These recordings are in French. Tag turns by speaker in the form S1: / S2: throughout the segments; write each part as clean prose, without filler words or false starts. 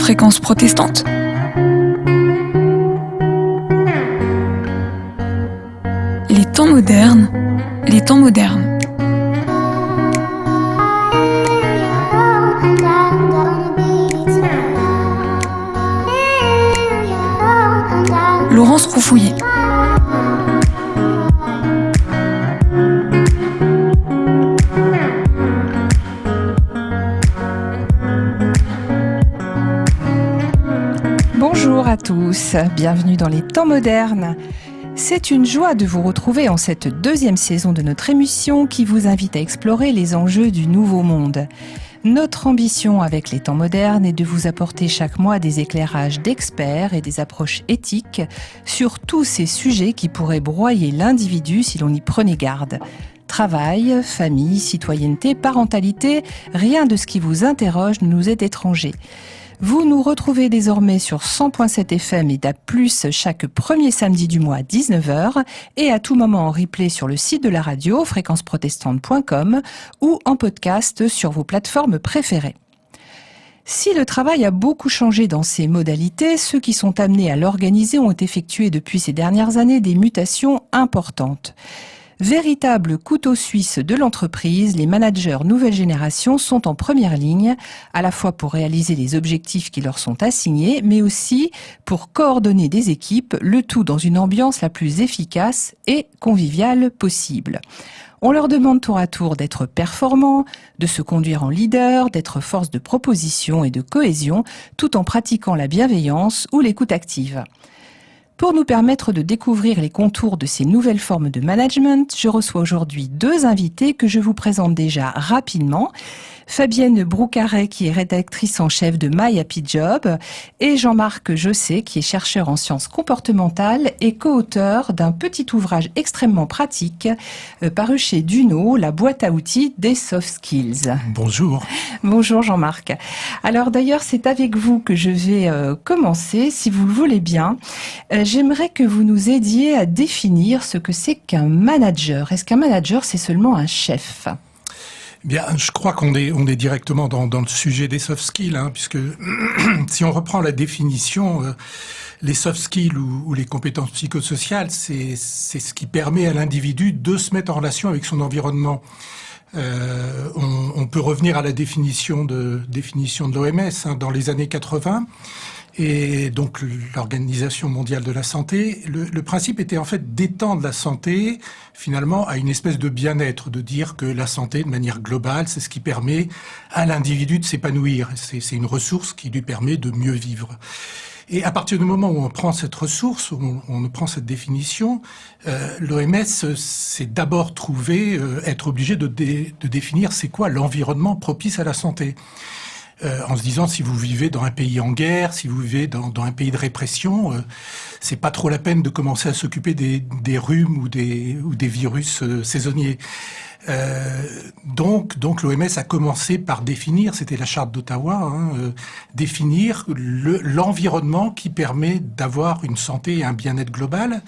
S1: Fréquence protestante. Les temps modernes, les temps modernes. Laurence Roufouillet.
S2: Bonjour à tous, bienvenue dans les temps modernes. C'est une joie de vous retrouver en cette deuxième saison de notre émission qui vous invite à explorer les enjeux du nouveau monde. Notre ambition avec les temps modernes est de vous apporter chaque mois des éclairages d'experts et des approches éthiques sur tous ces sujets qui pourraient broyer l'individu si l'on y prenait garde. Travail, famille, citoyenneté, parentalité, rien de ce qui vous interroge ne nous est étranger. Vous nous retrouvez désormais sur 100.7 FM et DAB+, chaque premier samedi du mois à 19h et à tout moment en replay sur le site de la radio, fréquenceprotestante.com ou en podcast sur vos plateformes préférées. Si le travail a beaucoup changé dans ses modalités, ceux qui sont amenés à l'organiser ont effectué depuis ces dernières années des mutations importantes. Véritable couteau suisse de l'entreprise, les managers nouvelle génération sont en première ligne, à la fois pour réaliser les objectifs qui leur sont assignés, mais aussi pour coordonner des équipes, le tout dans une ambiance la plus efficace et conviviale possible. On leur demande tour à tour d'être performants, de se conduire en leader, d'être force de proposition et de cohésion, tout en pratiquant la bienveillance ou l'écoute active. Pour nous permettre de découvrir les contours de ces nouvelles formes de management, je reçois aujourd'hui deux invités que je vous présente déjà rapidement. Fabienne Broucaret, qui est rédactrice en chef de My Happy Job, et Jean-Marc Josset, qui est chercheur en sciences comportementales et co-auteur d'un petit ouvrage extrêmement pratique paru chez Duno, la boîte à outils des soft skills.
S3: Bonjour.
S2: Bonjour Jean-Marc. Alors d'ailleurs, c'est avec vous que je vais commencer, si vous le voulez bien. J'aimerais que vous nous aidiez à définir ce que c'est qu'un manager. Est-ce qu'un manager, c'est seulement un chef ?
S3: Bien, je crois qu'on est directement dans le sujet des soft skills, puisque si on reprend la définition, les soft skills ou les compétences psychosociales, c'est ce qui permet à l'individu de se mettre en relation avec son environnement. On peut revenir à la définition de l'OMS dans les années 80. Et donc l'Organisation mondiale de la santé, le principe était en fait d'étendre la santé finalement à une espèce de bien-être, de dire que la santé de manière globale, c'est ce qui permet à l'individu de s'épanouir. C'est une ressource qui lui permet de mieux vivre. Et à partir du moment où on prend cette ressource, où on prend cette définition, l'OMS s'est d'abord trouvé être obligé de définir c'est quoi l'environnement propice à la santé. En se disant, si vous vivez dans un pays en guerre, si vous vivez dans un pays de répression, c'est pas trop la peine de commencer à s'occuper des rhumes ou des virus saisonniers. Donc l'OMS a commencé par définir, c'était la charte d'Ottawa, définir l'environnement qui permet d'avoir une santé et un bien-être global.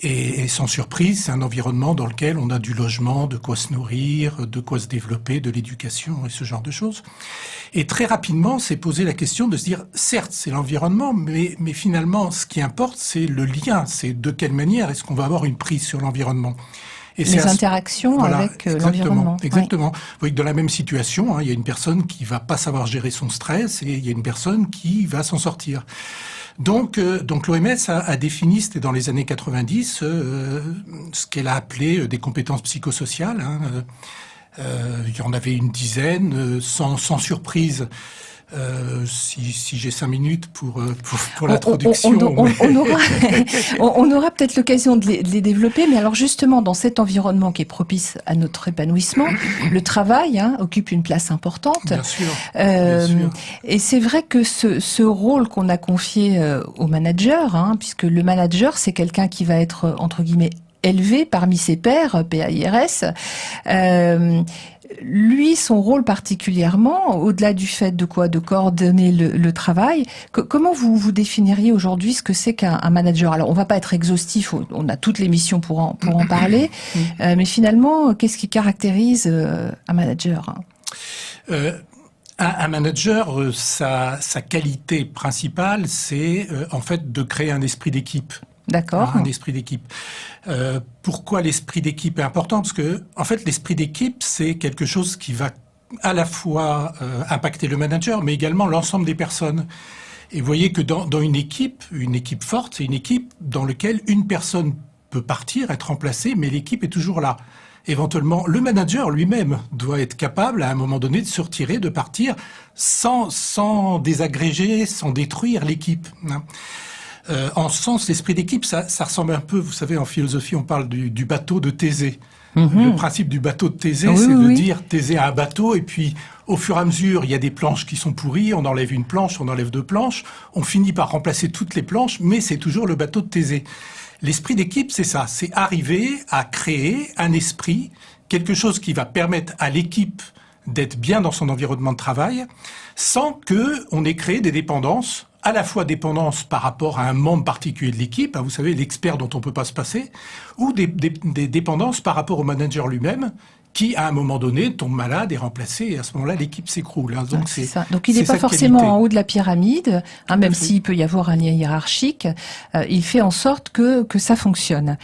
S3: Et sans surprise, c'est un environnement dans lequel on a du logement, de quoi se nourrir, de quoi se développer, de l'éducation et ce genre de choses. Et très rapidement, s'est posé la question de se dire, certes, c'est l'environnement, mais finalement, ce qui importe, c'est le lien. C'est de quelle manière est-ce qu'on va avoir une prise sur l'environnement.
S2: Et les interactions avec l'environnement.
S3: Exactement. Oui. Vous voyez que dans la même situation, il y a une personne qui va pas savoir gérer son stress et il y a une personne qui va s'en sortir. Donc l'OMS a défini, c'était dans les années 90, ce qu'elle a appelé des compétences psychosociales. Il y en avait une dizaine, sans surprise. Si j'ai 5 minutes pour l'introduction.
S2: On aura peut-être l'occasion de les développer, mais alors justement, dans cet environnement qui est propice à notre épanouissement, le travail occupe une place importante.
S3: Bien sûr. Bien sûr.
S2: Et c'est vrai que ce rôle qu'on a confié au manager, puisque le manager, c'est quelqu'un qui va être, entre guillemets, élevé parmi ses pairs, PAIRS, lui, son rôle particulièrement, au-delà du fait de coordonner le travail, comment vous définiriez aujourd'hui ce que c'est qu'un manager ? Alors, on va pas être exhaustif, on a toutes les missions pour en parler, mais finalement, qu'est-ce qui caractérise un manager ?
S3: Un manager, sa qualité principale, c'est en fait de créer un esprit d'équipe.
S2: D'accord.
S3: Un esprit d'équipe. Pourquoi l'esprit d'équipe est important? Parce que, en fait, l'esprit d'équipe, c'est quelque chose qui va à la fois impacter le manager, mais également l'ensemble des personnes. Et vous voyez que dans une équipe forte, c'est une équipe dans laquelle une personne peut partir, être remplacée, mais l'équipe est toujours là. Éventuellement, le manager lui-même doit être capable, à un moment donné, de se retirer, de partir, sans désagréger, sans détruire l'équipe. En ce sens, l'esprit d'équipe, ça ressemble un peu, vous savez, en philosophie, on parle du bateau de Thésée. Le principe du bateau de Thésée, c'est de dire Thésée a un bateau, et puis au fur et à mesure, il y a des planches qui sont pourries, on enlève une planche, on enlève deux planches, on finit par remplacer toutes les planches, mais c'est toujours le bateau de Thésée. L'esprit d'équipe, c'est ça, c'est arriver à créer un esprit, quelque chose qui va permettre à l'équipe d'être bien dans son environnement de travail, sans que on ait créé des dépendances, à la fois dépendance par rapport à un membre particulier de l'équipe, vous savez, l'expert dont on peut pas se passer, ou des dépendances par rapport au manager lui-même, qui, à un moment donné, tombe malade, est remplacé, et à ce moment-là, l'équipe s'écroule. Donc,
S2: c'est ça. Donc, il n'est pas forcément en haut de la pyramide, même s'il peut y avoir un lien hiérarchique, il fait en sorte que ça fonctionne.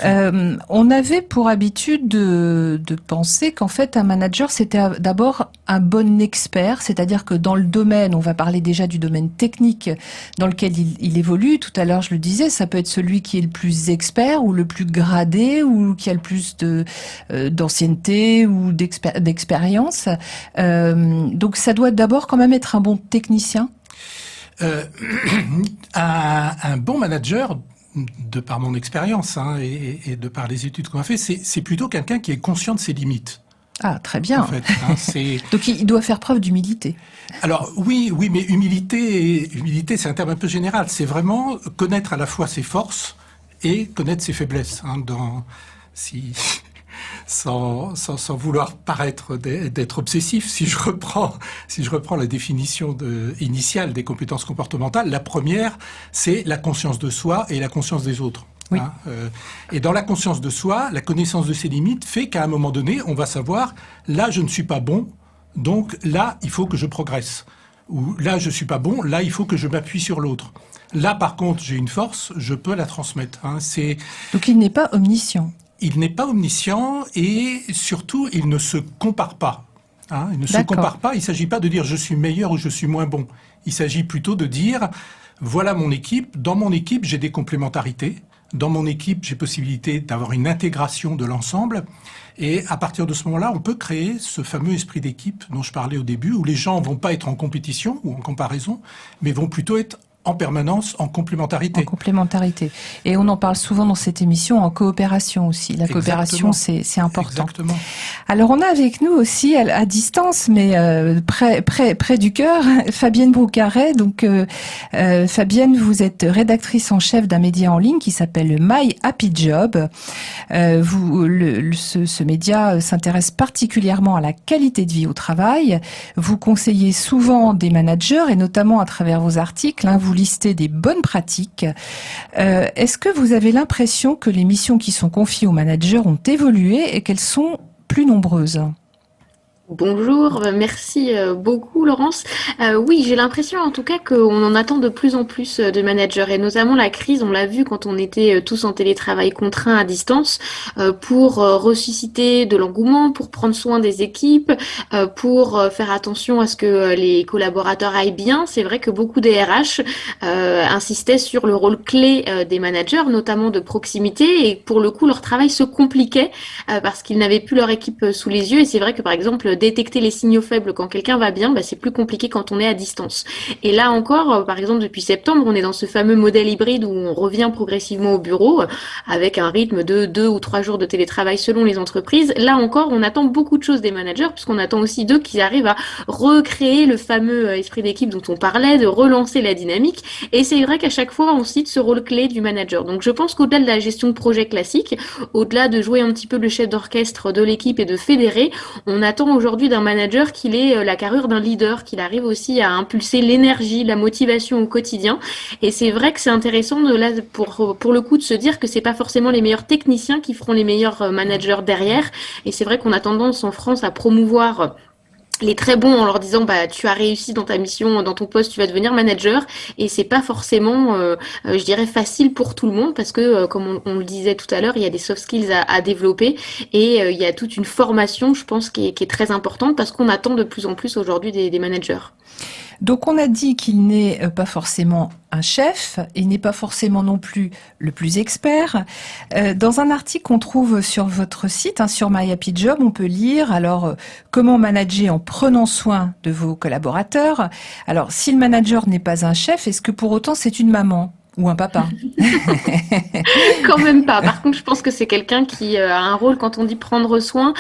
S2: On avait pour habitude de penser qu'en fait, un manager, c'était d'abord un bon expert, c'est-à-dire que dans le domaine, on va parler déjà du domaine technique dans lequel il évolue. Tout à l'heure, je le disais, ça peut être celui qui est le plus expert ou le plus gradé ou qui a le plus d'ancienneté ou d'expérience. Donc ça doit d'abord quand même être un bon technicien.
S3: Un bon manager, de par mon expérience et de par les études qu'on a fait, c'est plutôt quelqu'un qui est conscient de ses limites.
S2: Ah, très bien.
S3: En fait,
S2: donc il doit faire preuve d'humilité. Alors
S3: oui, mais humilité, c'est un terme un peu général. C'est vraiment connaître à la fois ses forces et connaître ses faiblesses. Sans vouloir paraître d'être obsessif, si je reprends la définition initiale des compétences comportementales, la première, c'est la conscience de soi et la conscience des autres.
S2: Oui.
S3: Et dans la conscience de soi, la connaissance de ses limites fait qu'à un moment donné, on va savoir, là, je ne suis pas bon, donc là, il faut que je progresse. Ou là, je suis pas bon, là, il faut que je m'appuie sur l'autre. Là, par contre, j'ai une force, je peux la transmettre.
S2: Donc, il n'est pas omniscient.
S3: Il n'est pas omniscient et surtout, il ne se compare pas. Il ne se compare pas. Il ne s'agit pas de dire je suis meilleur ou je suis moins bon. Il s'agit plutôt de dire voilà mon équipe. Dans mon équipe, j'ai des complémentarités. Dans mon équipe, j'ai possibilité d'avoir une intégration de l'ensemble. Et à partir de ce moment-là, on peut créer ce fameux esprit d'équipe dont je parlais au début, où les gens vont pas être en compétition ou en comparaison, mais vont plutôt être en permanence en complémentarité.
S2: En complémentarité. Et on en parle souvent dans cette émission en coopération aussi. La coopération, c'est important.
S3: Exactement.
S2: Alors on a avec nous aussi à distance, mais près du cœur, Fabienne Broucaret. Donc Fabienne, vous êtes rédactrice en chef d'un média en ligne qui s'appelle My Happy Job. Ce média s'intéresse particulièrement à la qualité de vie au travail. Vous conseillez souvent des managers et notamment à travers vos articles, vous listez des bonnes pratiques. Est-ce que vous avez l'impression que les missions qui sont confiées aux managers ont évolué et qu'elles sont plus nombreuses ?
S4: Bonjour, merci beaucoup Laurence. Oui, j'ai l'impression en tout cas qu'on en attend de plus en plus de managers et notamment la crise, on l'a vu quand on était tous en télétravail contraint à distance pour ressusciter de l'engouement, pour prendre soin des équipes, pour faire attention à ce que les collaborateurs aillent bien. C'est vrai que beaucoup des RH insistaient sur le rôle clé des managers, notamment de proximité, et pour le coup leur travail se compliquait parce qu'ils n'avaient plus leur équipe sous les yeux et c'est vrai que par exemple détecter les signaux faibles quand quelqu'un va bien, c'est plus compliqué quand on est à distance. Et là encore, par exemple, depuis septembre, on est dans ce fameux modèle hybride où on revient progressivement au bureau avec un rythme de 2 ou 3 jours de télétravail selon les entreprises. Là encore, on attend beaucoup de choses des managers puisqu'on attend aussi d'eux qu'ils arrivent à recréer le fameux esprit d'équipe dont on parlait, de relancer la dynamique. Et c'est vrai qu'à chaque fois, on cite ce rôle clé du manager. Donc je pense qu'au-delà de la gestion de projet classique, au-delà de jouer un petit peu le chef d'orchestre de l'équipe et de fédérer, on attend aujourd'hui d'un manager qu'il ait la carrure d'un leader, qu'il arrive aussi à impulser l'énergie, la motivation au quotidien. Et c'est vrai que c'est intéressant pour le coup de se dire que c'est pas forcément les meilleurs techniciens qui feront les meilleurs managers derrière. Et c'est vrai qu'on a tendance en France à promouvoir les très bons en leur disant tu as réussi dans ta mission, dans ton poste, tu vas devenir manager, et c'est pas forcément je dirais facile pour tout le monde parce que comme on le disait tout à l'heure, il y a des soft skills à développer et il y a toute une formation, je pense, qui est très importante parce qu'on attend de plus en plus aujourd'hui des managers.
S2: Donc on a dit qu'il n'est pas forcément un chef, il n'est pas forcément non plus le plus expert. Dans un article qu'on trouve sur votre site, sur My Happy Job, on peut lire comment manager en prenant soin de vos collaborateurs. Alors si le manager n'est pas un chef, est-ce que pour autant c'est une maman ou un papa?
S4: Quand même pas. Par contre, je pense que c'est quelqu'un qui a un rôle quand on dit prendre soin.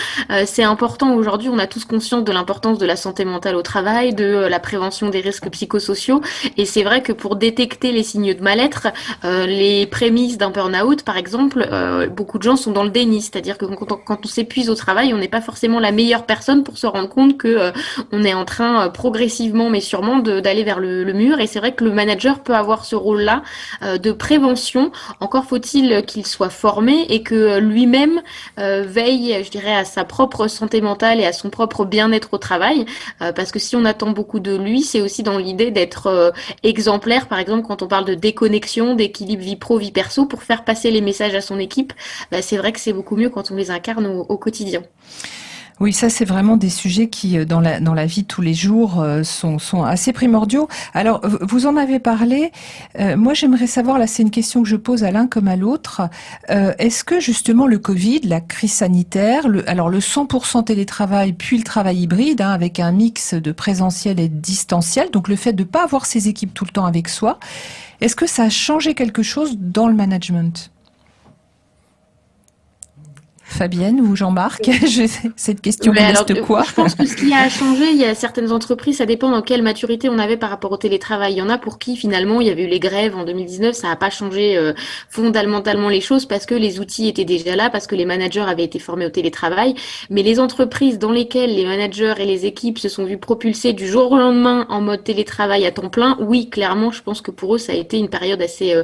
S4: C'est important aujourd'hui. On a tous conscience de l'importance de la santé mentale au travail, de la prévention des risques psychosociaux. Et c'est vrai que pour détecter les signes de mal-être, les prémices d'un burn-out, par exemple, beaucoup de gens sont dans le déni. C'est-à-dire que quand on s'épuise au travail, on n'est pas forcément la meilleure personne pour se rendre compte que on est en train progressivement, mais sûrement, d'aller vers le mur. Et c'est vrai que le manager peut avoir ce rôle-là de prévention. Encore faut-il qu'il soit formé et que lui-même veille, je dirais, à sa propre santé mentale et à son propre bien-être au travail. Parce que si on attend beaucoup de lui, c'est aussi dans l'idée d'être exemplaire. Par exemple, quand on parle de déconnexion, d'équilibre vie pro, vie perso, pour faire passer les messages à son équipe, c'est vrai que c'est beaucoup mieux quand on les incarne au quotidien.
S2: Oui, ça c'est vraiment des sujets qui, dans la vie de tous les jours, sont assez primordiaux. Alors, vous en avez parlé. Moi, j'aimerais savoir, là, c'est une question que je pose à l'un comme à l'autre. Est-ce que justement le Covid, la crise sanitaire, le 100% télétravail, puis le travail hybride, avec un mix de présentiel et de distanciel, donc le fait de ne pas avoir ses équipes tout le temps avec soi, est-ce que ça a changé quelque chose dans le management ? Fabienne ou Jean-Marc, cette question reste quoi?
S4: Je pense que ce qui a changé, il y a certaines entreprises, ça dépend dans quelle maturité on avait par rapport au télétravail. Il y en a pour qui finalement il y avait eu les grèves en 2019, ça n'a pas changé fondamentalement les choses parce que les outils étaient déjà là, parce que les managers avaient été formés au télétravail. Mais les entreprises dans lesquelles les managers et les équipes se sont vus propulsés du jour au lendemain en mode télétravail à temps plein, oui, clairement, je pense que pour eux ça a été une période assez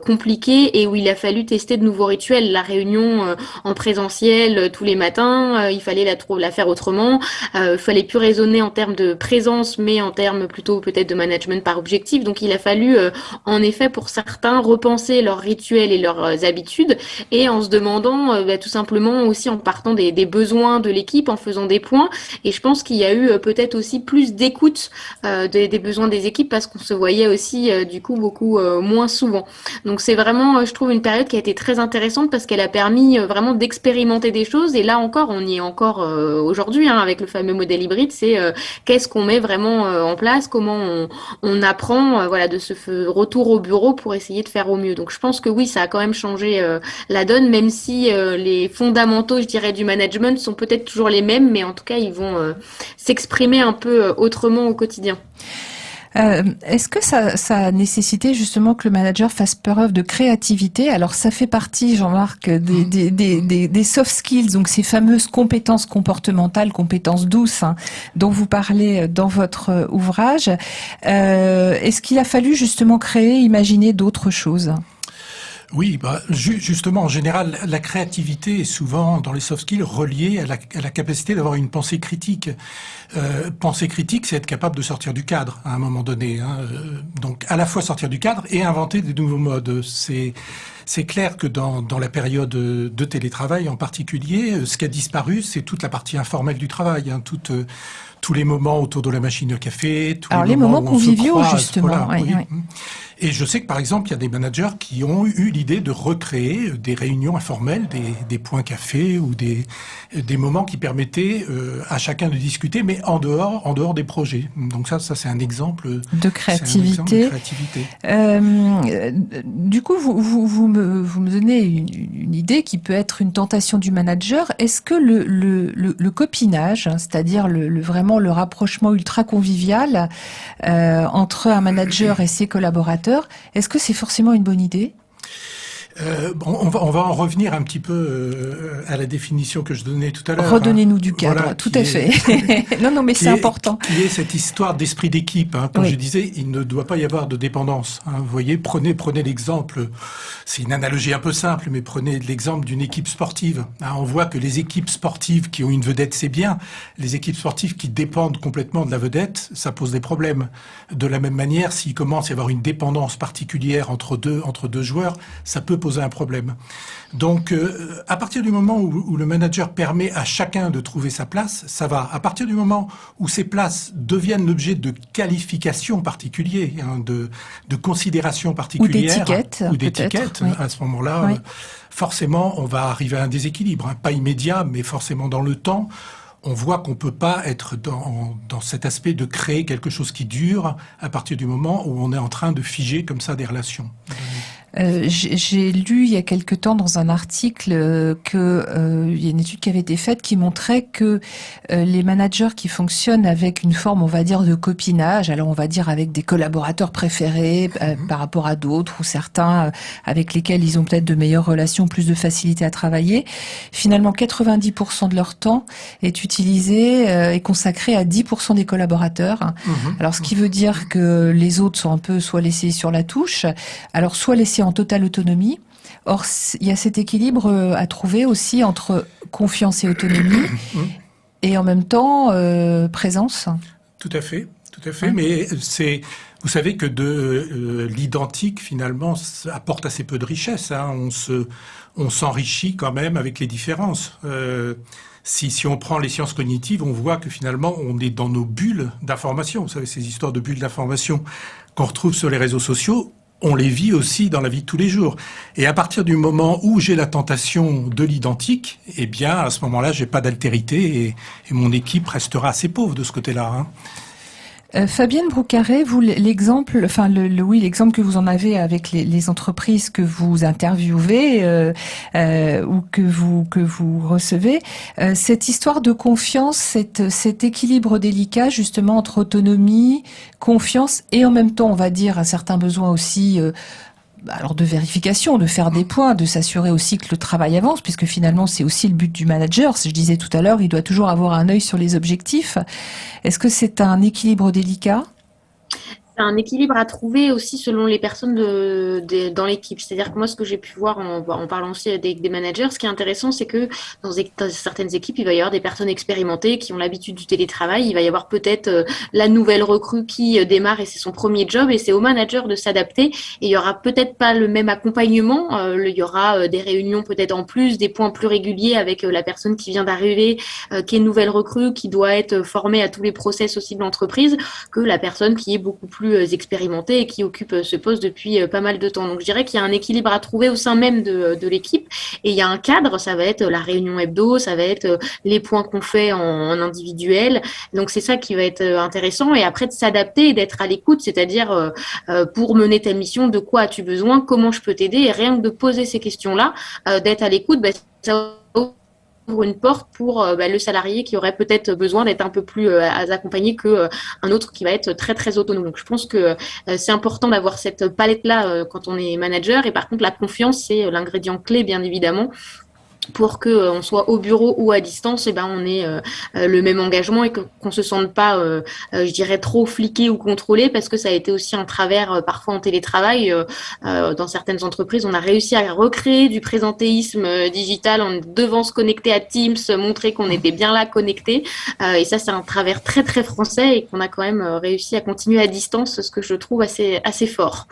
S4: compliquée et où il a fallu tester de nouveaux rituels, la réunion en présentiel tous les matins, il fallait la faire autrement, il fallait plus raisonner en termes de présence mais en termes plutôt peut-être de management par objectif. Donc il a fallu en effet pour certains repenser leurs rituels et leurs habitudes et en se demandant tout simplement aussi en partant des besoins de l'équipe, en faisant des points. Et je pense qu'il y a eu peut-être aussi plus d'écoute des besoins des équipes parce qu'on se voyait aussi du coup beaucoup moins souvent. Donc c'est vraiment, je trouve, une période qui a été très intéressante parce qu'elle a permis vraiment d'expérimenter des choses. Et là encore, on y est encore aujourd'hui avec le fameux modèle hybride. C'est qu'est-ce qu'on met vraiment en place, comment on apprend de ce retour au bureau pour essayer de faire au mieux. Donc je pense que oui, ça a quand même changé la donne, même si les fondamentaux, je dirais, du management sont peut-être toujours les mêmes, mais en tout cas, ils vont s'exprimer un peu autrement au quotidien.
S2: Est-ce que ça a nécessité justement que le manager fasse preuve de créativité? Alors ça fait partie, Jean-Marc, des soft skills, donc ces fameuses compétences comportementales, compétences douces, dont vous parlez dans votre ouvrage. Est-ce qu'il a fallu justement imaginer d'autres choses?
S3: Oui, justement, en général, la créativité est souvent, dans les soft skills, reliée à la capacité d'avoir une pensée critique. Pensée critique, c'est être capable de sortir du cadre à un moment donné. Donc, à la fois sortir du cadre et inventer des nouveaux modes. C'est clair que dans la période de télétravail en particulier, ce qui a disparu, c'est toute la partie informelle du travail, tous les moments autour de la machine à café,
S2: les moments conviviaux, justement.
S3: Voilà, oui. Et je sais que, par exemple, il y a des managers qui ont eu l'idée de recréer des réunions informelles, des points café ou des moments qui permettaient à chacun de discuter, mais en dehors des projets. Donc ça c'est un exemple
S2: de créativité. Du coup, vous me donnez une idée qui peut être une tentation du manager. Est-ce que le copinage, c'est-à-dire vraiment le rapprochement ultra convivial entre un manager et ses collaborateurs, est-ce que c'est forcément une bonne idée ?
S3: On va en revenir un petit peu à la définition que je donnais tout à l'heure.
S2: Redonnez-nous du cadre,
S3: Voilà,
S2: tout à fait. Non, mais c'est important.
S3: Qui est cette histoire d'esprit d'équipe. Comme je disais, il ne doit pas y avoir de dépendance. Vous voyez, prenez l'exemple, c'est une analogie un peu simple, mais prenez l'exemple d'une équipe sportive. On voit que les équipes sportives qui ont une vedette, c'est bien. Les équipes sportives qui dépendent complètement de la vedette, ça pose des problèmes. De la même manière, s'il commence à y avoir une dépendance particulière entre deux joueurs, ça peut poser un problème. Donc, à partir du moment où le manager permet à chacun de trouver sa place, ça va. À partir du moment où ces places deviennent l'objet de qualifications particulières, de considérations particulières,
S2: ou d'étiquettes,
S3: à ce moment-là, forcément, on va arriver à un déséquilibre, pas immédiat, mais forcément dans le temps. On voit qu'on peut pas être dans cet aspect de créer quelque chose qui dure à partir du moment où on est en train de figer comme ça des relations.
S2: J'ai lu il y a quelque temps dans un article il y a une étude qui avait été faite qui montrait que les managers qui fonctionnent avec une forme, on va dire, de copinage, alors on va dire avec des collaborateurs préférés par rapport à d'autres ou certains avec lesquels ils ont peut-être de meilleures relations, plus de facilité à travailler, finalement 90% de leur temps est utilisé et consacré à 10% des collaborateurs. Alors ce qui veut dire que les autres sont un peu soit laissés sur la touche, alors soit laissés en totale autonomie. Or, il y a cet équilibre à trouver aussi entre confiance et autonomie et en même temps présence.
S3: Tout à fait. Mais vous savez que l'identique finalement apporte assez peu de richesse. On s'enrichit quand même avec les différences. Si on prend les sciences cognitives, on voit que finalement on est dans nos bulles d'information. Vous savez, ces histoires de bulles d'information qu'on retrouve sur les réseaux sociaux, on les vit aussi dans la vie de tous les jours. Et à partir du moment où j'ai la tentation de l'identique, eh bien, à ce moment-là, j'ai pas d'altérité et mon équipe restera assez pauvre de ce côté-là.
S2: Fabienne Broucaré, vous l'exemple que vous en avez avec les entreprises que vous interviewez ou que vous recevez, cette histoire de confiance, cet équilibre délicat justement entre autonomie, confiance et en même temps, on va dire, un certain besoin aussi alors de vérification, de faire des points, de s'assurer aussi que le travail avance, puisque finalement c'est aussi le but du manager. Je disais tout à l'heure, il doit toujours avoir un œil sur les objectifs. Est-ce que c'est un équilibre délicat ?
S4: C'est un équilibre à trouver aussi selon les personnes dans l'équipe. C'est-à-dire que moi, ce que j'ai pu voir en parlant aussi des managers, ce qui est intéressant, c'est que dans certaines équipes, il va y avoir des personnes expérimentées qui ont l'habitude du télétravail. Il va y avoir peut-être la nouvelle recrue qui démarre et c'est son premier job et c'est au manager de s'adapter. Et il y aura peut-être pas le même accompagnement. Il y aura des réunions peut-être en plus, des points plus réguliers avec la personne qui vient d'arriver, qui est nouvelle recrue, qui doit être formée à tous les process aussi de l'entreprise, que la personne qui est beaucoup plus expérimentée et qui occupe ce poste depuis pas mal de temps. Donc je dirais qu'il y a un équilibre à trouver au sein même de l'équipe et il y a un cadre, ça va être la réunion hebdo, ça va être les points qu'on fait en individuel. Donc c'est ça qui va être intéressant et après de s'adapter et d'être à l'écoute, c'est-à-dire pour mener telle mission, de quoi as-tu besoin, comment je peux t'aider et rien que de poser ces questions-là, d'être à l'écoute, ça ouvre une porte pour le salarié qui aurait peut-être besoin d'être un peu plus accompagné que un autre qui va être très très autonome. Donc je pense que c'est important d'avoir cette palette-là quand on est manager et par contre la confiance c'est l'ingrédient clé bien évidemment. Pour que on soit au bureau ou à distance, on ait le même engagement et qu'on se sente pas, je dirais, trop fliqué ou contrôlé, parce que ça a été aussi un travers parfois en télétravail. Dans certaines entreprises, on a réussi à recréer du présentéisme digital en devant se connecter à Teams, montrer qu'on était bien là connecté. Et ça, c'est un travers très très français et qu'on a quand même réussi à continuer à distance, ce que je trouve assez fort.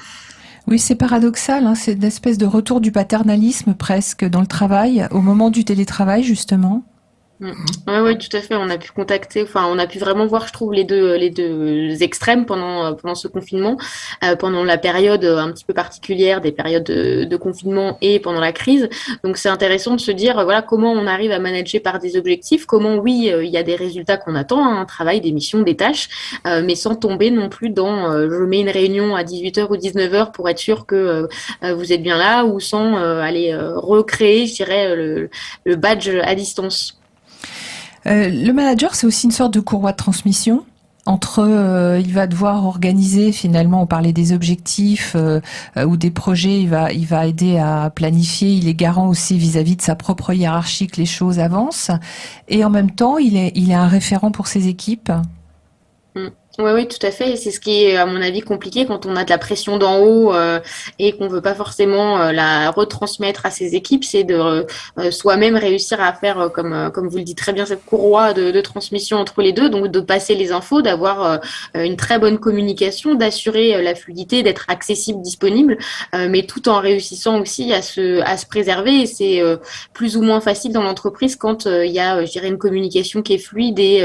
S2: Oui, c'est paradoxal, c'est une espèce de retour du paternalisme presque dans le travail, au moment du télétravail justement.
S4: Oui, tout à fait. On a pu vraiment voir, je trouve, les deux extrêmes pendant ce confinement, pendant la période un petit peu particulière des périodes de confinement et pendant la crise. Donc, c'est intéressant de se dire, voilà, comment on arrive à manager par des objectifs, comment, oui, il y a des résultats qu'on attend, un travail, des missions, des tâches, mais sans tomber non plus dans, je mets une réunion à 18h ou 19h pour être sûr que vous êtes bien là, ou sans aller recréer, je dirais, le badge à distance.
S2: Le manager, c'est aussi une sorte de courroie de transmission Il va devoir organiser, finalement, on parlait des objectifs ou des projets, il va aider à planifier, il est garant aussi vis-à-vis de sa propre hiérarchie que les choses avancent, et en même temps, il est un référent pour ses équipes.
S4: Oui, oui, tout à fait. Et c'est ce qui est, à mon avis, compliqué quand on a de la pression d'en haut et qu'on veut pas forcément la retransmettre à ses équipes, c'est de soi-même réussir à faire, comme vous le dites très bien, cette courroie de transmission entre les deux, donc de passer les infos, d'avoir une très bonne communication, d'assurer la fluidité, d'être accessible, disponible, mais tout en réussissant aussi à se préserver. Et c'est plus ou moins facile dans l'entreprise quand il y a, je dirais, une communication qui est fluide et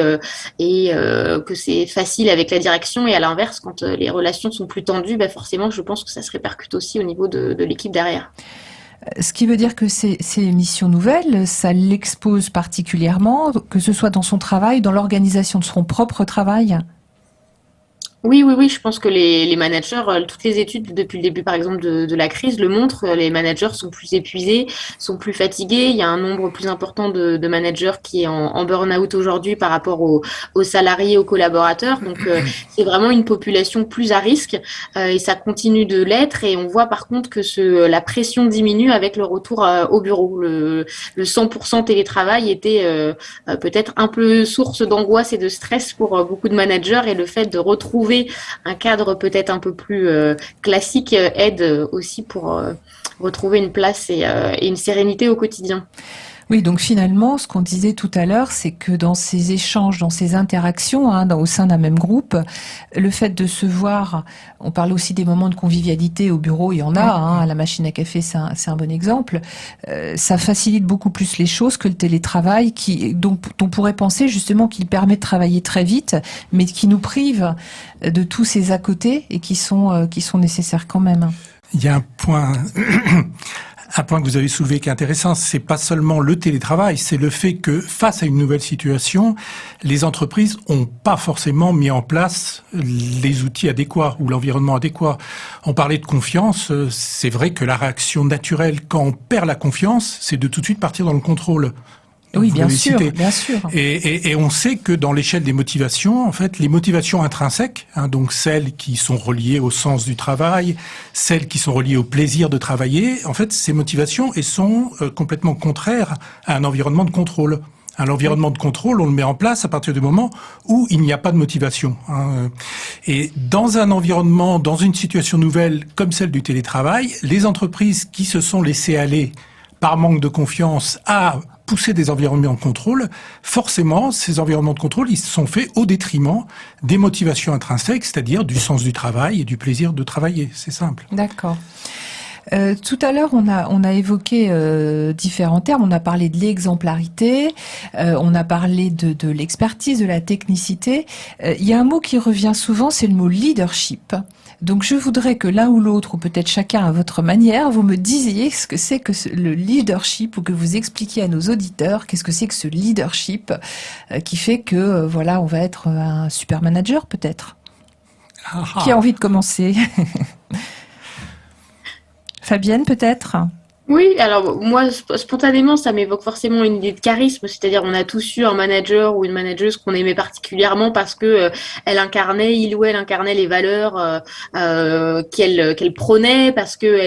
S4: que c'est facile avec la direction, et à l'inverse, quand les relations sont plus tendues, forcément, je pense que ça se répercute aussi au niveau de l'équipe derrière.
S2: Ce qui veut dire que ces missions nouvelles, ça l'expose particulièrement, que ce soit dans son travail, dans l'organisation de son propre travail.
S4: Oui, oui, oui, je pense que les managers, toutes les études depuis le début, par exemple, de la crise le montrent, les managers sont plus épuisés, sont plus fatigués. Il y a un nombre plus important de managers qui est en burn-out aujourd'hui par rapport aux salariés, aux collaborateurs. Donc, c'est vraiment une population plus à risque et ça continue de l'être. Et on voit par contre que la pression diminue avec le retour au bureau. Le 100% télétravail était peut-être un peu source d'angoisse et de stress pour beaucoup de managers, et le fait de retrouver un cadre peut-être un peu plus classique aide aussi pour retrouver une place et une sérénité au quotidien.
S2: Oui, donc finalement, ce qu'on disait tout à l'heure, c'est que dans ces échanges, dans ces interactions, au sein d'un même groupe, le fait de se voir, on parle aussi des moments de convivialité au bureau, il y en a, à la machine à café, c'est un bon exemple, ça facilite beaucoup plus les choses que le télétravail, dont on pourrait penser justement qu'il permet de travailler très vite, mais qui nous prive de tous ces à côté et qui sont nécessaires quand même.
S3: Il y a un point... Un point que vous avez soulevé qui est intéressant, c'est pas seulement le télétravail, c'est le fait que face à une nouvelle situation, les entreprises ont pas forcément mis en place les outils adéquats ou l'environnement adéquat. On parlait de confiance, c'est vrai que la réaction naturelle quand on perd la confiance, c'est de tout de suite partir dans le contrôle.
S2: Oui, bien sûr, bien sûr.
S3: Et on sait que dans l'échelle des motivations, en fait, les motivations intrinsèques, donc celles qui sont reliées au sens du travail, celles qui sont reliées au plaisir de travailler, en fait, ces motivations, elles sont complètement contraires à un environnement de contrôle. L'environnement de contrôle, on le met en place à partir du moment où il n'y a pas de motivation. Et dans un environnement, dans une situation nouvelle comme celle du télétravail, les entreprises qui se sont laissées aller par manque de confiance à pousser des environnements de contrôle, forcément, ces environnements de contrôle, ils sont faits au détriment des motivations intrinsèques, c'est-à-dire du sens du travail et du plaisir de travailler. C'est simple.
S2: D'accord. Tout à l'heure, on a évoqué différents termes. On a parlé de l'exemplarité, on a parlé de l'expertise, de la technicité. Il y a un mot qui revient souvent, c'est le mot leadership. Donc, je voudrais que l'un ou l'autre, ou peut-être chacun à votre manière, vous me disiez ce que c'est que le leadership, ou que vous expliquiez à nos auditeurs qu'est-ce que c'est que ce leadership qui fait que, voilà, on va être un super manager, peut-être. Qui a envie de commencer? Fabienne, peut-être?
S4: Oui, alors moi, spontanément, ça m'évoque forcément une idée de charisme, c'est-à-dire on a tous eu un manager ou une manageuse qu'on aimait particulièrement parce que il ou elle incarnait les valeurs qu'elle prônait, parce que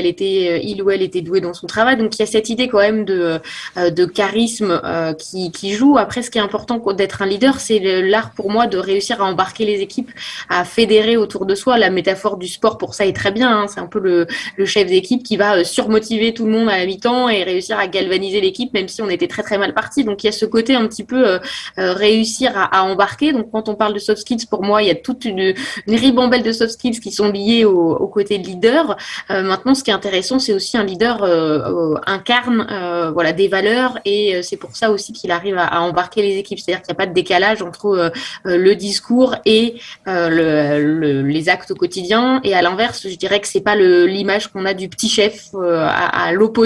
S4: il ou elle était doué dans son travail. Donc il y a cette idée quand même de charisme qui joue. Après, ce qui est important d'être un leader, c'est l'art pour moi de réussir à embarquer les équipes, à fédérer autour de soi. La métaphore du sport pour ça est très bien, c'est un peu le chef d'équipe qui va surmotiver tout le monde à la mi-temps et réussir à galvaniser l'équipe même si on était très très mal parti. Donc il y a ce côté un petit peu réussir à embarquer. Donc quand on parle de soft skills, pour moi il y a toute une ribambelle de soft skills qui sont liés au côté de leader. Maintenant, ce qui est intéressant, c'est aussi un leader incarne voilà, des valeurs, et c'est pour ça aussi qu'il arrive à embarquer les équipes. C'est-à-dire qu'il n'y a pas de décalage entre le discours et les actes au quotidien. Et à l'inverse, je dirais que c'est pas l'image qu'on a du petit chef à l'opposé,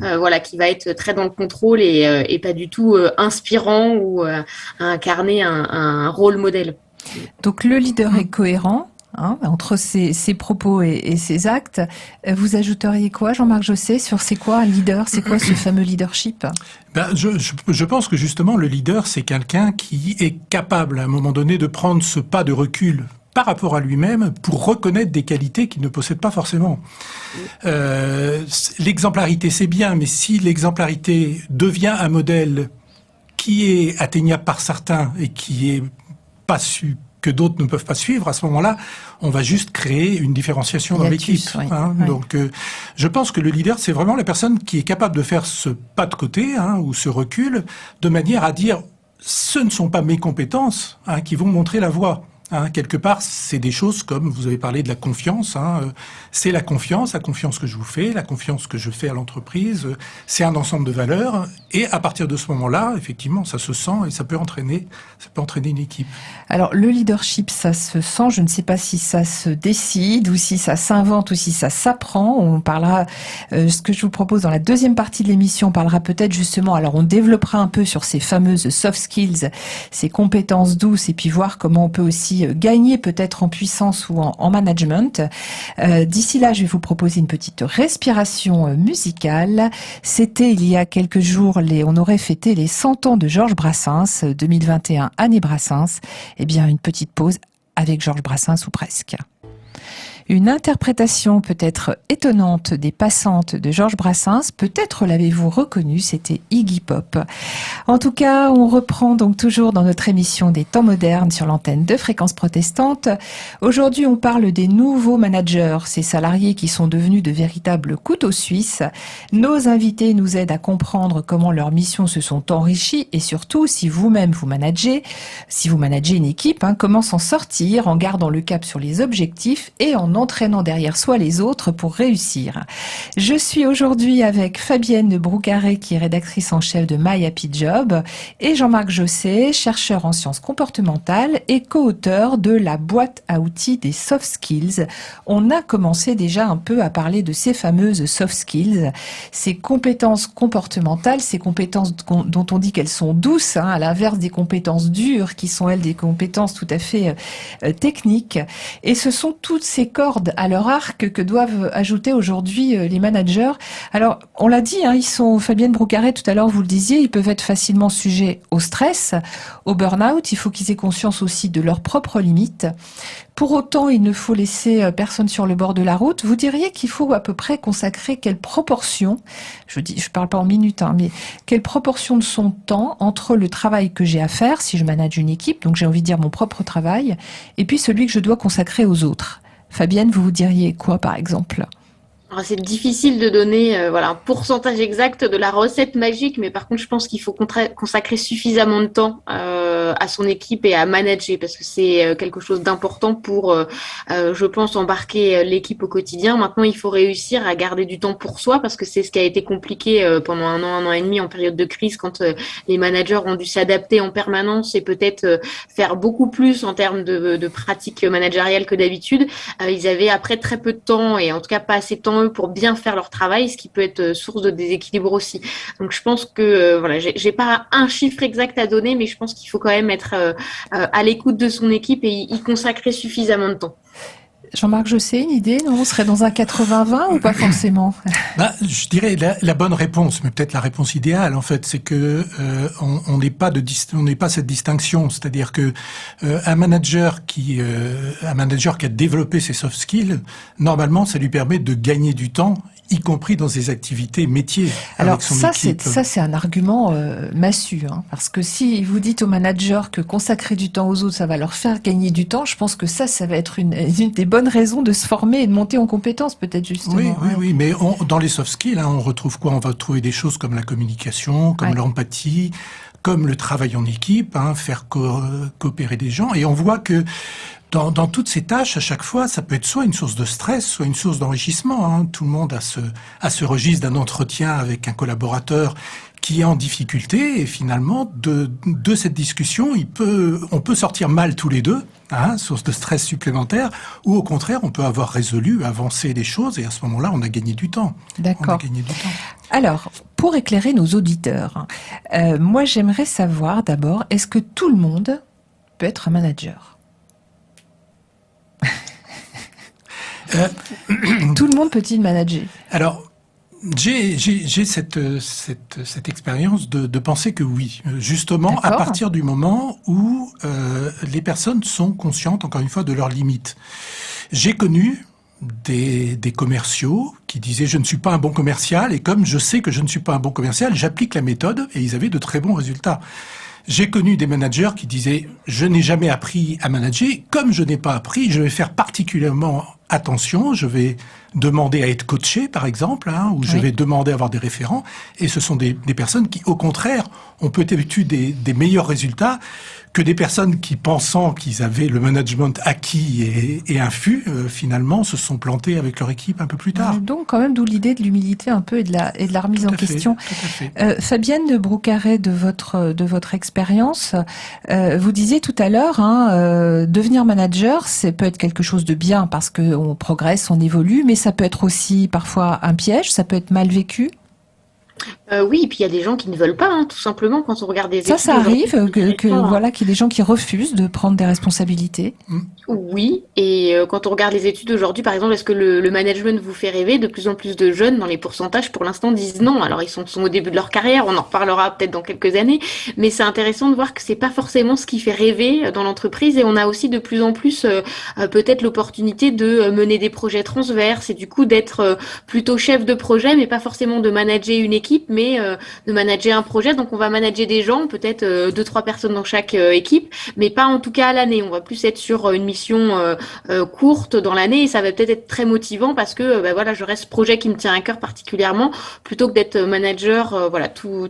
S4: voilà, qui va être très dans le contrôle et pas du tout inspirant ou à incarner un rôle modèle.
S2: Donc le leader est cohérent, entre ses propos et ses actes. Vous ajouteriez quoi, Jean-Marc Josset, sur c'est quoi un leader? C'est quoi ce fameux leadership?
S3: Je pense que justement, le leader, c'est quelqu'un qui est capable, à un moment donné, de prendre ce pas de recul par rapport à lui-même pour reconnaître des qualités qu'il ne possède pas forcément. L'exemplarité, c'est bien, mais si l'exemplarité devient un modèle qui est atteignable par certains et qui est pas su que d'autres ne peuvent pas suivre, à ce moment-là, on va juste créer une différenciation dans l'équipe.
S2: Oui.
S3: Donc, je pense que le leader, c'est vraiment la personne qui est capable de faire ce pas de côté ou ce recul, de manière à dire, ce ne sont pas mes compétences qui vont montrer la voie. Quelque part, c'est des choses comme, vous avez parlé de la confiance, c'est la confiance que je vous fais, la confiance que je fais à l'entreprise, c'est un ensemble de valeurs, et à partir de ce moment-là, effectivement, ça se sent et ça peut entraîner une équipe.
S2: Alors, le leadership, ça se sent, je ne sais pas si ça se décide, ou si ça s'invente, ou si ça s'apprend. On parlera, ce que je vous propose dans la deuxième partie de l'émission, on parlera peut-être justement, alors on développera un peu sur ces fameuses soft skills, ces compétences douces, et puis voir comment on peut aussi gagner peut-être en puissance ou en management. D'ici là, je vais vous proposer une petite respiration musicale. C'était il y a quelques jours, on aurait fêté les 100 ans de Georges Brassens, 2021, année Brassens. Eh bien, une petite pause avec Georges Brassens ou presque. Une interprétation peut-être étonnante des Passantes de Georges Brassens. Peut-être l'avez-vous reconnu, c'était Iggy Pop. En tout cas, on reprend donc toujours dans notre émission des temps modernes sur l'antenne de Fréquence Protestante. Aujourd'hui, on parle des nouveaux managers, ces salariés qui sont devenus de véritables couteaux suisses. Nos invités nous aident à comprendre comment leurs missions se sont enrichies et surtout, si vous-même vous managez une équipe, comment s'en sortir en gardant le cap sur les objectifs et en entraînant derrière soi les autres pour réussir. Je suis aujourd'hui avec Fabienne Broucaré, qui est rédactrice en chef de My Happy Job, et Jean-Marc Josset, chercheur en sciences comportementales et co-auteur de la boîte à outils des soft skills. On a commencé déjà un peu à parler de ces fameuses soft skills, ces compétences comportementales, ces compétences dont on dit qu'elles sont douces, à l'inverse des compétences dures, qui sont elles des compétences tout à fait techniques. Et ce sont toutes ces cordes à leur arc que doivent ajouter aujourd'hui les managers. Alors, on l'a dit, Fabienne Broucaré, tout à l'heure, vous le disiez, ils peuvent être facilement sujets au stress, au burn-out. Il faut qu'ils aient conscience aussi de leurs propres limites. Pour autant, il ne faut laisser personne sur le bord de la route. Vous diriez qu'il faut à peu près consacrer quelle proportion, je parle pas en minutes, mais quelle proportion de son temps entre le travail que j'ai à faire, si je manage une équipe, donc j'ai envie de dire mon propre travail, et puis celui que je dois consacrer aux autres. Fabienne, vous diriez quoi, par exemple ?
S4: Alors, c'est difficile de donner un pourcentage exact de la recette magique, mais par contre, je pense qu'il faut consacrer suffisamment de temps à son équipe et à manager, parce que c'est quelque chose d'important pour, je pense, embarquer l'équipe au quotidien. Maintenant, il faut réussir à garder du temps pour soi, parce que c'est ce qui a été compliqué pendant un an et demi en période de crise, quand les managers ont dû s'adapter en permanence et peut-être faire beaucoup plus en termes de pratiques managériales que d'habitude. Ils avaient après très peu de temps, et en tout cas pas assez de temps pour bien faire leur travail, ce qui peut être source de déséquilibre aussi. Donc je pense que j'ai pas un chiffre exact à donner, mais je pense qu'il faut quand même être à l'écoute de son équipe et y consacrer suffisamment de temps.
S2: Jean-Marc Josset, une idée, non ? On serait dans un 80-20 ou pas forcément ?
S3: Je dirais la bonne réponse, mais peut-être la réponse idéale, en fait, c'est que on n'est pas cette distinction, c'est-à-dire que un manager qui a développé ses soft skills, normalement, ça lui permet de gagner du temps, y compris dans ses activités métiers.
S2: Alors
S3: avec son
S2: ça,
S3: équipe.
S2: c'est un argument massu, parce que si vous dites aux managers que consacrer du temps aux autres, ça va leur faire gagner du temps, je pense que ça va être une des bonnes raisons de se former et de monter en compétences, peut-être justement.
S3: Oui, mais dans les soft skills, on retrouve quoi ? On va trouver des choses comme la communication, comme l'empathie, comme le travail en équipe, faire coopérer des gens, et on voit que dans toutes ces tâches, à chaque fois, ça peut être soit une source de stress, soit une source d'enrichissement. Tout le monde a ce registre d'un entretien avec un collaborateur qui est en difficulté, et finalement, de cette discussion, on peut sortir mal tous les deux, source de stress supplémentaire, ou au contraire, on peut avoir résolu, avancé les choses, et à ce moment-là, on a gagné du temps.
S2: D'accord. Alors, pour éclairer nos auditeurs, moi, j'aimerais savoir d'abord, est-ce que tout le monde peut être un manager ? Tout le monde peut-il manager?
S3: Alors, j'ai cette expérience de penser que oui, justement à
S2: D'accord.
S3: partir du moment où les personnes sont conscientes, encore une fois, de leurs limites. J'ai connu des commerciaux qui disaient je ne suis pas un bon commercial et comme je sais que je ne suis pas un bon commercial, j'applique la méthode et ils avaient de très bons résultats. J'ai connu des managers qui disaient je n'ai jamais appris à manager, comme je n'ai pas appris, je vais faire particulièrement attention, je vais demander à être coaché par exemple, ou je vais demander à avoir des référents et ce sont des personnes qui au contraire ont peut-être eu des meilleurs résultats que des personnes qui, pensant qu'ils avaient le management acquis et infus, finalement, se sont plantées avec leur équipe un peu plus tard.
S2: Donc, quand même, d'où l'idée de l'humilité un peu et de la remise en question.
S3: Tout à fait.
S2: Fabienne de Broucaret, de votre expérience, vous disiez tout à l'heure, devenir manager, c'est peut être quelque chose de bien parce que on progresse, on évolue, mais ça peut être aussi parfois un piège, ça peut être mal vécu.
S4: Oui, et puis il y a des gens qui ne veulent pas, tout simplement, quand on regarde des études.
S2: Ça arrive qu'il
S4: aujourd'hui,
S2: y ait des gens qui refusent de prendre des responsabilités.
S4: Oui, et quand on regarde les études aujourd'hui, par exemple, est-ce que le management vous fait rêver? De plus en plus de jeunes, dans les pourcentages, pour l'instant, disent non. Alors, ils sont au début de leur carrière, on en reparlera peut-être dans quelques années, mais c'est intéressant de voir que c'est pas forcément ce qui fait rêver dans l'entreprise, et on a aussi de plus en plus peut-être l'opportunité de mener des projets transverses, et du coup d'être plutôt chef de projet, mais pas forcément de manager une équipe, mais de manager un projet. Donc, on va manager des gens, peut-être 2-3 personnes dans chaque équipe, mais pas en tout cas à l'année. On va plus être sur une mission courte dans l'année et ça va peut-être être très motivant parce que voilà, je reste projet qui me tient à cœur particulièrement plutôt que d'être manager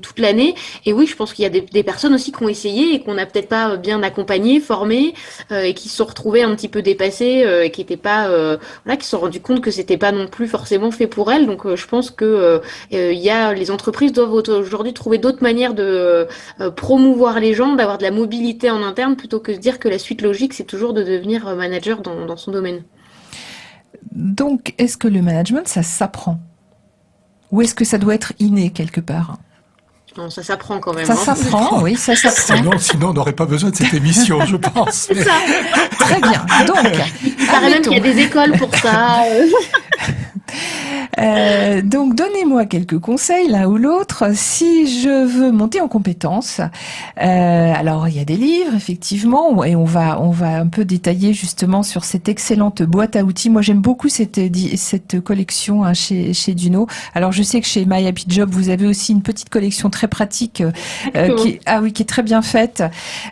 S4: toute l'année. Et oui, je pense qu'il y a des personnes aussi qui ont essayé et qu'on n'a peut-être pas bien accompagné, formé et qui se sont retrouvées un petit peu dépassées et qui étaient pas qui se sont rendues compte que c'était pas non plus forcément fait pour elles. Donc je pense que les entreprises doivent aujourd'hui trouver d'autres manières de promouvoir les gens, d'avoir de la mobilité en interne plutôt que de dire que la suite logique c'est toujours de devenir manager dans son domaine.
S2: Donc, est-ce que le management, ça s'apprend? Ou est-ce que ça doit être inné quelque part?
S4: Non, ça s'apprend quand même.
S2: Ça s'apprend, oui, ça s'apprend.
S3: Sinon, on n'aurait pas besoin de cette émission, je pense.
S4: C'est ça.
S2: Très bien. Donc,
S4: il paraît même qu'il y a des écoles pour ça.
S2: Donc, donnez-moi quelques conseils l'un ou l'autre si je veux monter en compétences. Alors, il y a des livres, effectivement, et on va un peu détailler justement sur cette excellente boîte à outils. Moi, j'aime beaucoup cette collection chez Duno. Alors, je sais que chez My Happy Job, vous avez aussi une petite collection très pratique qui est très bien faite.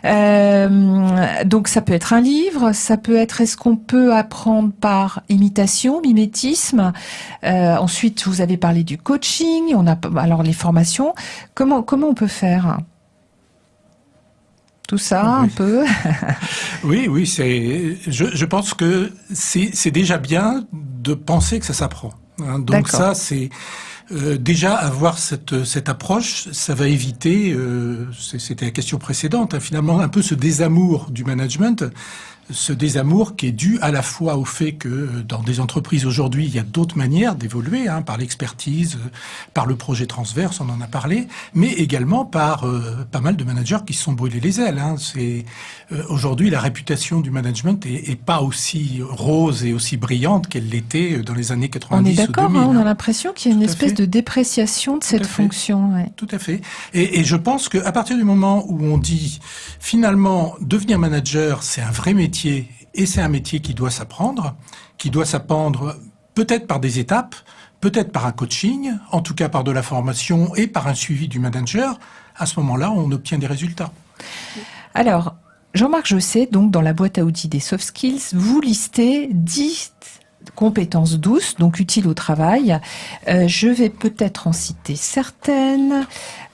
S2: Donc, ça peut être un livre, ça peut être, est-ce qu'on peut apprendre par imitation, mimétisme? Ensuite, vous avez parlé du coaching, alors les formations. Comment on peut faire tout ça un peu?
S3: Oui, je pense que c'est déjà bien de penser que ça s'apprend. Donc
S2: D'accord.
S3: ça, c'est déjà avoir cette approche, ça va éviter, c'était la question précédente, finalement un peu ce désamour du management. Ce désamour qui est dû à la fois au fait que dans des entreprises aujourd'hui, il y a d'autres manières d'évoluer, par l'expertise, par le projet transverse, on en a parlé, mais également par pas mal de managers qui se sont brûlés les ailes. Aujourd'hui, la réputation du management est pas aussi rose et aussi brillante qu'elle l'était dans les années 90
S2: On est
S3: ou
S2: d'accord,
S3: 2000.
S2: on a l'impression qu'il y a une
S3: Tout à
S2: espèce
S3: fait.
S2: de dépréciation de cette
S3: Tout à fait.
S2: fonction. Ouais.
S3: Tout à fait. Et je pense qu'à partir du moment où on dit, finalement, devenir manager, c'est un vrai métier, et c'est un métier qui doit s'apprendre peut-être par des étapes, peut-être par un coaching, en tout cas par de la formation et par un suivi du manager, à ce moment-là, on obtient des résultats.
S2: Alors, Jean-Marc Josset, donc dans la boîte à outils des soft skills, vous listez 10 compétences douces, donc utiles au travail. Je vais peut-être en citer certaines.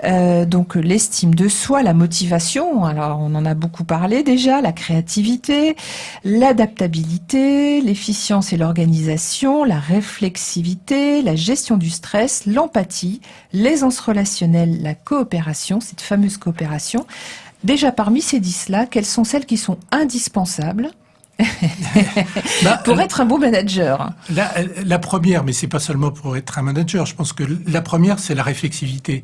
S2: Donc l'estime de soi, la motivation, alors on en a beaucoup parlé déjà, la créativité, l'adaptabilité, l'efficience et l'organisation, la réflexivité, la gestion du stress, l'empathie, l'aisance relationnelle, la coopération, cette fameuse coopération. Déjà parmi ces 10-là, quelles sont celles qui sont indispensables? Pour être un bon manager.
S3: La première, mais c'est pas seulement pour être un manager, je pense que la première, c'est la réflexivité.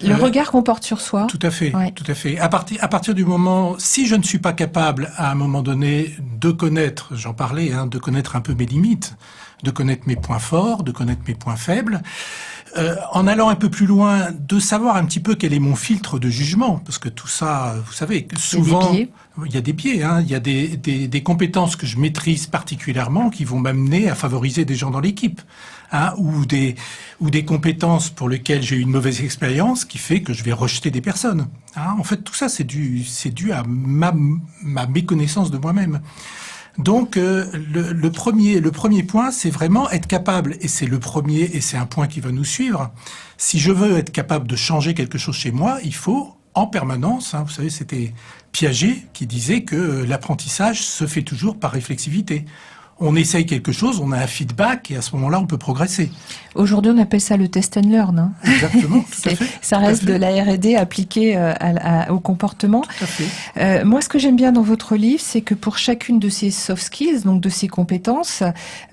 S2: Le regard qu'on porte sur soi.
S3: Tout à fait,
S2: Ouais.
S3: tout à fait. À partir du moment, si je ne suis pas capable, à un moment donné, de connaître, j'en parlais, de connaître un peu mes limites, de connaître mes points forts, de connaître mes points faibles, en allant un peu plus loin, de savoir un petit peu quel est mon filtre de jugement, parce que tout ça, vous savez, souvent, il y a des biais, il y a des compétences que je maîtrise particulièrement qui vont m'amener à favoriser des gens dans l'équipe, ou des compétences pour lesquelles j'ai eu une mauvaise expérience qui fait que je vais rejeter des personnes. En fait, tout ça, c'est dû à ma méconnaissance de moi-même. Donc, le premier point, c'est vraiment être capable, et c'est le premier, et c'est un point qui va nous suivre. Si je veux être capable de changer quelque chose chez moi, il faut en permanence, vous savez, c'était Piaget qui disait que l'apprentissage se fait toujours par réflexivité. On essaye quelque chose, on a un feedback, et à ce moment-là, on peut progresser.
S2: Aujourd'hui, on appelle ça le test and learn.
S3: Exactement, tout à fait.
S2: Ça reste de la R&D appliquée au comportement.
S3: Tout à fait.
S2: Moi, ce que j'aime bien dans votre livre, c'est que pour chacune de ces soft skills, donc de ces compétences,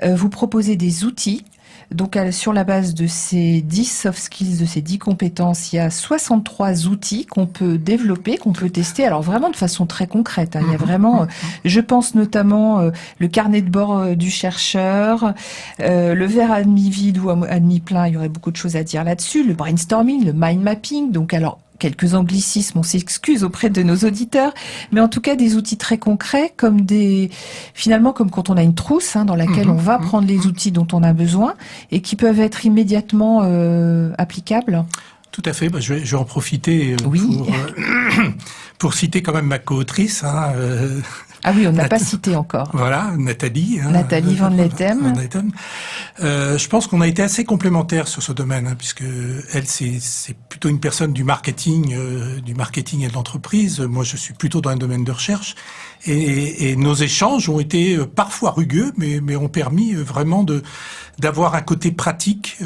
S2: vous proposez des outils. Donc, sur la base de ces 10 soft skills, de ces 10 compétences, il y a 63 outils qu'on peut développer, qu'on peut tester. Alors, vraiment de façon très concrète. Il y a vraiment, je pense notamment, le carnet de bord du chercheur, le verre à demi vide ou à demi plein. Il y aurait beaucoup de choses à dire là-dessus. Le brainstorming, le mind mapping. Donc, alors, quelques anglicismes, on s'excuse auprès de nos auditeurs, mais en tout cas des outils très concrets, finalement comme quand on a une trousse dans laquelle on va prendre les outils dont on a besoin et qui peuvent être immédiatement applicables.
S3: Tout à fait. Je vais en profiter pour citer quand même ma co-autrice.
S2: Ah oui, on n'a pas cité encore.
S3: Voilà, Nathalie.
S2: Nathalie Van Letem.
S3: Je pense qu'on a été assez complémentaires sur ce domaine, puisque elle, c'est plutôt une personne du marketing et de l'entreprise. Moi, je suis plutôt dans un domaine de recherche. Et nos échanges ont été parfois rugueux, mais ont permis vraiment d'avoir un côté pratique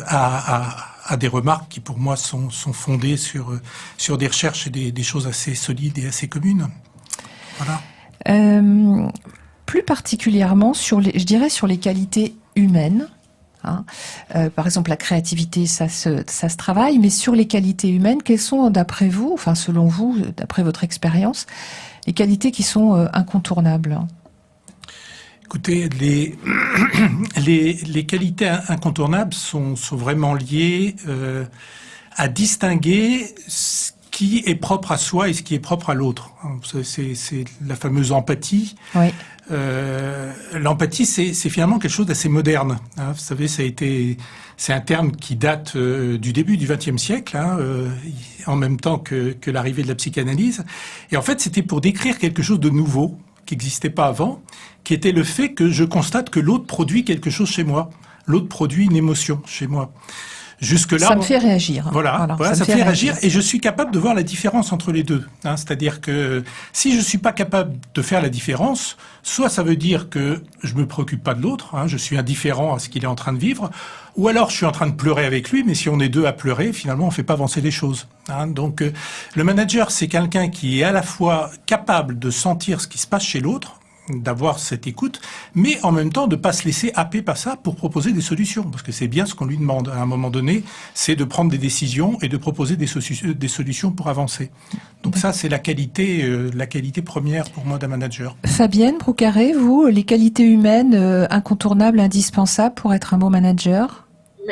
S3: à des remarques qui, pour moi, sont fondées sur des recherches et des choses assez solides et assez communes. Voilà.
S2: Plus particulièrement sur les qualités humaines. Par exemple, la créativité, ça se travaille, mais sur les qualités humaines, quelles sont, d'après vous, enfin selon vous, d'après votre expérience, les qualités qui sont incontournables?
S3: Écoutez, les qualités incontournables sont vraiment liées à distinguer ce qui est propre à soi et ce qui est propre à l'autre. C'est la fameuse empathie.
S2: Oui.
S3: L'empathie, c'est finalement quelque chose d'assez moderne. Vous savez, c'est un terme qui date du début du XXe siècle, en même temps que l'arrivée de la psychanalyse. Et en fait, c'était pour décrire quelque chose de nouveau qui n'existait pas avant, qui était le fait que je constate que l'autre produit quelque chose chez moi. L'autre produit une émotion chez moi. Jusque-là,
S2: ça me fait réagir.
S3: Voilà, ça me fait réagir et je suis capable de voir la différence entre les deux. C'est-à-dire que si je suis pas capable de faire la différence, soit ça veut dire que je me préoccupe pas de l'autre, je suis indifférent à ce qu'il est en train de vivre, ou alors je suis en train de pleurer avec lui, mais si on est deux à pleurer, finalement on fait pas avancer les choses. Donc le manager, c'est quelqu'un qui est à la fois capable de sentir ce qui se passe chez l'autre, d'avoir cette écoute, mais en même temps de pas se laisser happer par ça pour proposer des solutions, parce que c'est bien ce qu'on lui demande à un moment donné, c'est de prendre des décisions et de proposer des solutions pour avancer. Donc ça, c'est la qualité première pour moi d'un manager.
S2: Fabienne Broucaré, vous, les qualités humaines incontournables, indispensables pour être un bon manager?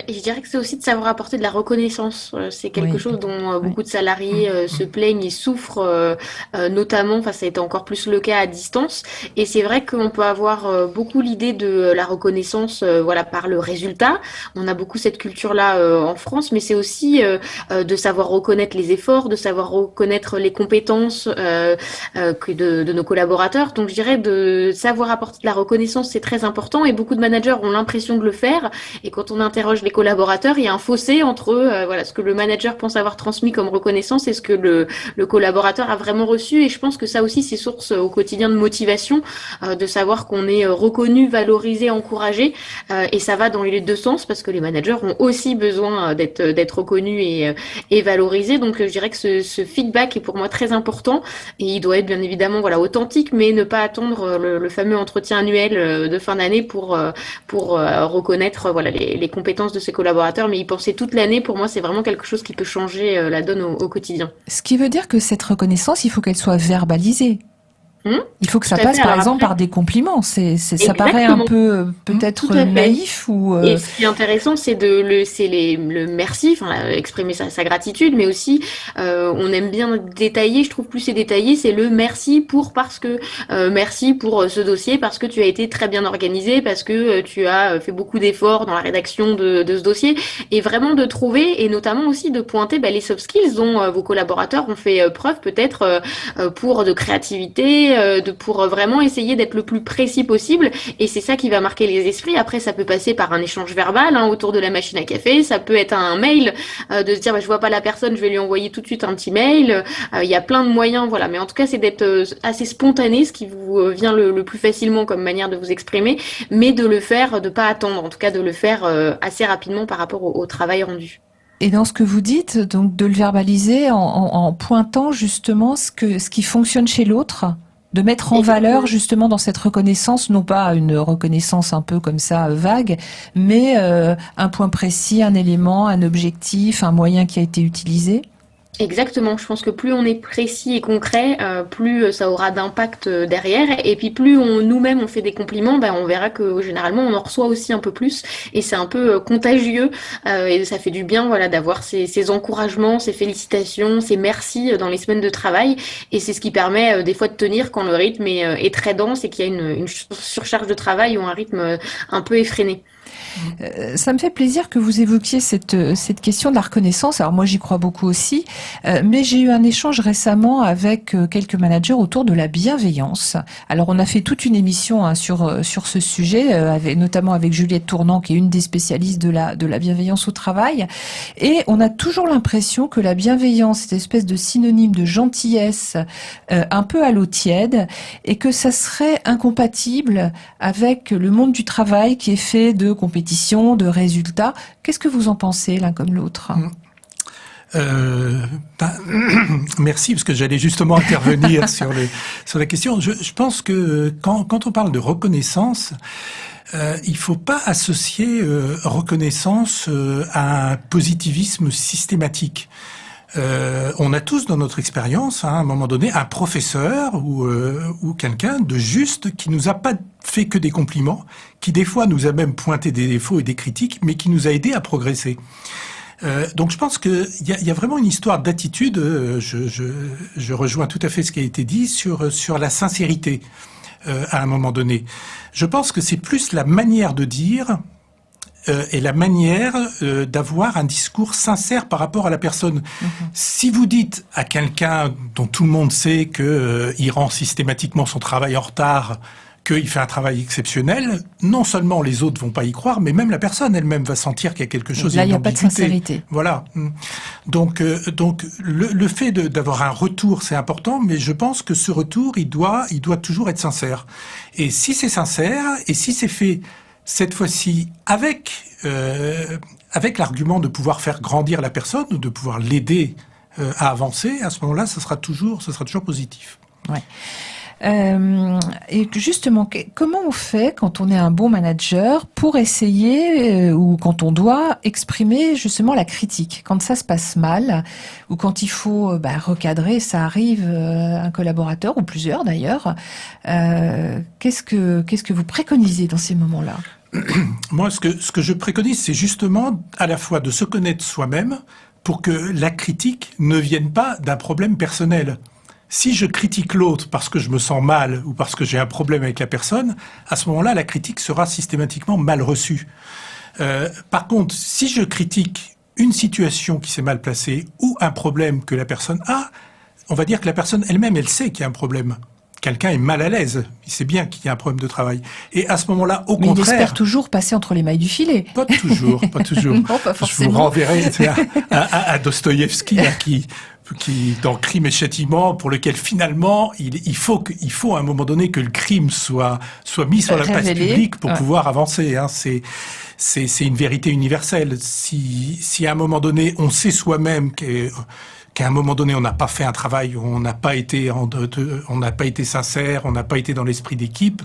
S4: Je dirais que c'est aussi de savoir apporter de la reconnaissance. C'est quelque chose dont beaucoup de salariés se plaignent et souffrent, notamment, ça a été encore plus le cas à distance. Et c'est vrai qu'on peut avoir beaucoup l'idée de la reconnaissance par le résultat. On a beaucoup cette culture-là en France, mais c'est aussi de savoir reconnaître les efforts, de savoir reconnaître les compétences de nos collaborateurs. Donc je dirais de savoir apporter de la reconnaissance, c'est très important et beaucoup de managers ont l'impression de le faire. Et quand on interroge les collaborateurs, il y a un fossé entre voilà ce que le manager pense avoir transmis comme reconnaissance et ce que le collaborateur a vraiment reçu. Et je pense que ça aussi, c'est source au quotidien de motivation, de savoir qu'on est reconnu, valorisé, encouragé. Et ça va dans les deux sens parce que les managers ont aussi besoin d'être reconnus et valorisés. Donc je dirais que ce feedback est pour moi très important et il doit être bien évidemment voilà authentique, mais ne pas attendre le fameux entretien annuel de fin d'année pour reconnaître voilà les compétences de ses collaborateurs, mais y penser toute l'année, pour moi, c'est vraiment quelque chose qui peut changer la donne au quotidien.
S2: Ce qui veut dire que cette reconnaissance, il faut qu'elle soit verbalisée. Il faut que ça passe, par exemple, par des compliments. Ça paraît un peu peut-être naïf ou.
S4: Et ce qui est intéressant, c'est le merci, enfin exprimer sa gratitude, mais aussi on aime bien détailler. Je trouve plus c'est détaillé, c'est le merci parce que merci pour ce dossier, parce que tu as été très bien organisé, parce que tu as fait beaucoup d'efforts dans la rédaction de ce dossier, et vraiment de trouver et notamment aussi de pointer les soft skills dont vos collaborateurs ont fait preuve peut-être pour de créativité. Pour vraiment essayer d'être le plus précis possible, et c'est ça qui va marquer les esprits. Après, ça peut passer par un échange verbal autour de la machine à café, ça peut être un mail, de se dire je vois pas la personne, je vais lui envoyer tout de suite un petit mail. Il y a plein de moyens, voilà, mais en tout cas c'est d'être assez spontané, ce qui vous vient le plus facilement comme manière de vous exprimer, mais de le faire, de pas attendre, en tout cas de le faire assez rapidement par rapport au travail rendu.
S2: Et dans ce que vous dites, donc de le verbaliser en pointant justement ce qui fonctionne chez l'autre, de mettre en valeur justement dans cette reconnaissance, non pas une reconnaissance un peu comme ça vague, mais un point précis, un élément, un objectif, un moyen qui a été utilisé.
S4: Exactement, je pense que plus on est précis et concret, plus ça aura d'impact derrière, et puis plus nous-mêmes on fait des compliments, on verra que généralement on en reçoit aussi un peu plus, et c'est un peu contagieux, et ça fait du bien voilà d'avoir ces encouragements, ces félicitations, ces merci dans les semaines de travail, et c'est ce qui permet des fois de tenir quand le rythme est très dense et qu'il y a une surcharge de travail ou un rythme un peu effréné.
S2: Ça me fait plaisir que vous évoquiez cette question de la reconnaissance. Alors moi j'y crois beaucoup aussi, mais j'ai eu un échange récemment avec quelques managers autour de la bienveillance. Alors on a fait toute une émission sur ce sujet, notamment avec Juliette Tournant qui est une des spécialistes de la bienveillance au travail, et on a toujours l'impression que la bienveillance, cette espèce de synonyme de gentillesse un peu à l'eau tiède, et que ça serait incompatible avec le monde du travail qui est fait de compétition, de résultats. Qu'est-ce que vous en pensez l'un comme l'autre ?
S3: Merci, parce que j'allais justement intervenir sur la question. Je pense que quand on parle de reconnaissance, il faut pas associer reconnaissance à un positivisme systématique. On a tous dans notre expérience, à un moment donné, un professeur ou quelqu'un de juste qui nous a pas fait que des compliments, qui des fois nous a même pointé des défauts et des critiques, mais qui nous a aidés à progresser. Donc je pense que il y a vraiment une histoire d'attitude. Je rejoins tout à fait ce qui a été dit sur la sincérité à un moment donné. Je pense que c'est plus la manière de dire et la manière d'avoir un discours sincère par rapport à la personne. Si vous dites à quelqu'un dont tout le monde sait que il rend systématiquement son travail en retard, qu'il fait un travail exceptionnel, non seulement les autres vont pas y croire, mais même la personne elle-même va sentir qu'il y a quelque chose.
S2: Là, il n'y a pas de sincérité.
S3: Voilà. Donc le fait d'avoir un retour, c'est important, mais je pense que ce retour, il doit toujours être sincère. Et si c'est sincère, et si c'est fait cette fois-ci avec l'argument de pouvoir faire grandir la personne, ou de pouvoir l'aider à avancer, à ce moment-là, ce sera toujours positif.
S2: Ouais. Et justement, comment on fait quand on est un bon manager pour essayer ou quand on doit exprimer justement la critique, quand ça se passe mal ou quand il faut recadrer, ça arrive un collaborateur ou plusieurs d'ailleurs. Qu'est-ce que vous préconisez dans ces moments-là ?
S3: Moi, ce que je préconise, c'est justement à la fois de se connaître soi-même pour que la critique ne vienne pas d'un problème personnel. Si je critique l'autre parce que je me sens mal ou parce que j'ai un problème avec la personne, à ce moment-là, la critique sera systématiquement mal reçue. Par contre, si je critique une situation qui s'est mal placée ou un problème que la personne a, on va dire que la personne elle-même, elle sait qu'il y a un problème. quelqu'un est mal à l'aise. Il sait bien qu'il y a un problème de travail. Et à ce moment-là, au
S2: Mais
S3: contraire...
S2: il espère toujours passer entre les mailles du filet.
S3: Pas toujours, pas toujours.
S2: Non, pas forcément.
S3: Je vous renverrai à Dostoïevski, qui dans Crime et Châtiment, pour lequel finalement il faut à un moment donné que le crime soit mis sur la place publique pour pouvoir avancer. C'est une vérité universelle. Si à un moment donné on sait soi-même qu'à un moment donné on n'a pas fait un travail, on n'a pas été sincère, on n'a pas été dans l'esprit d'équipe,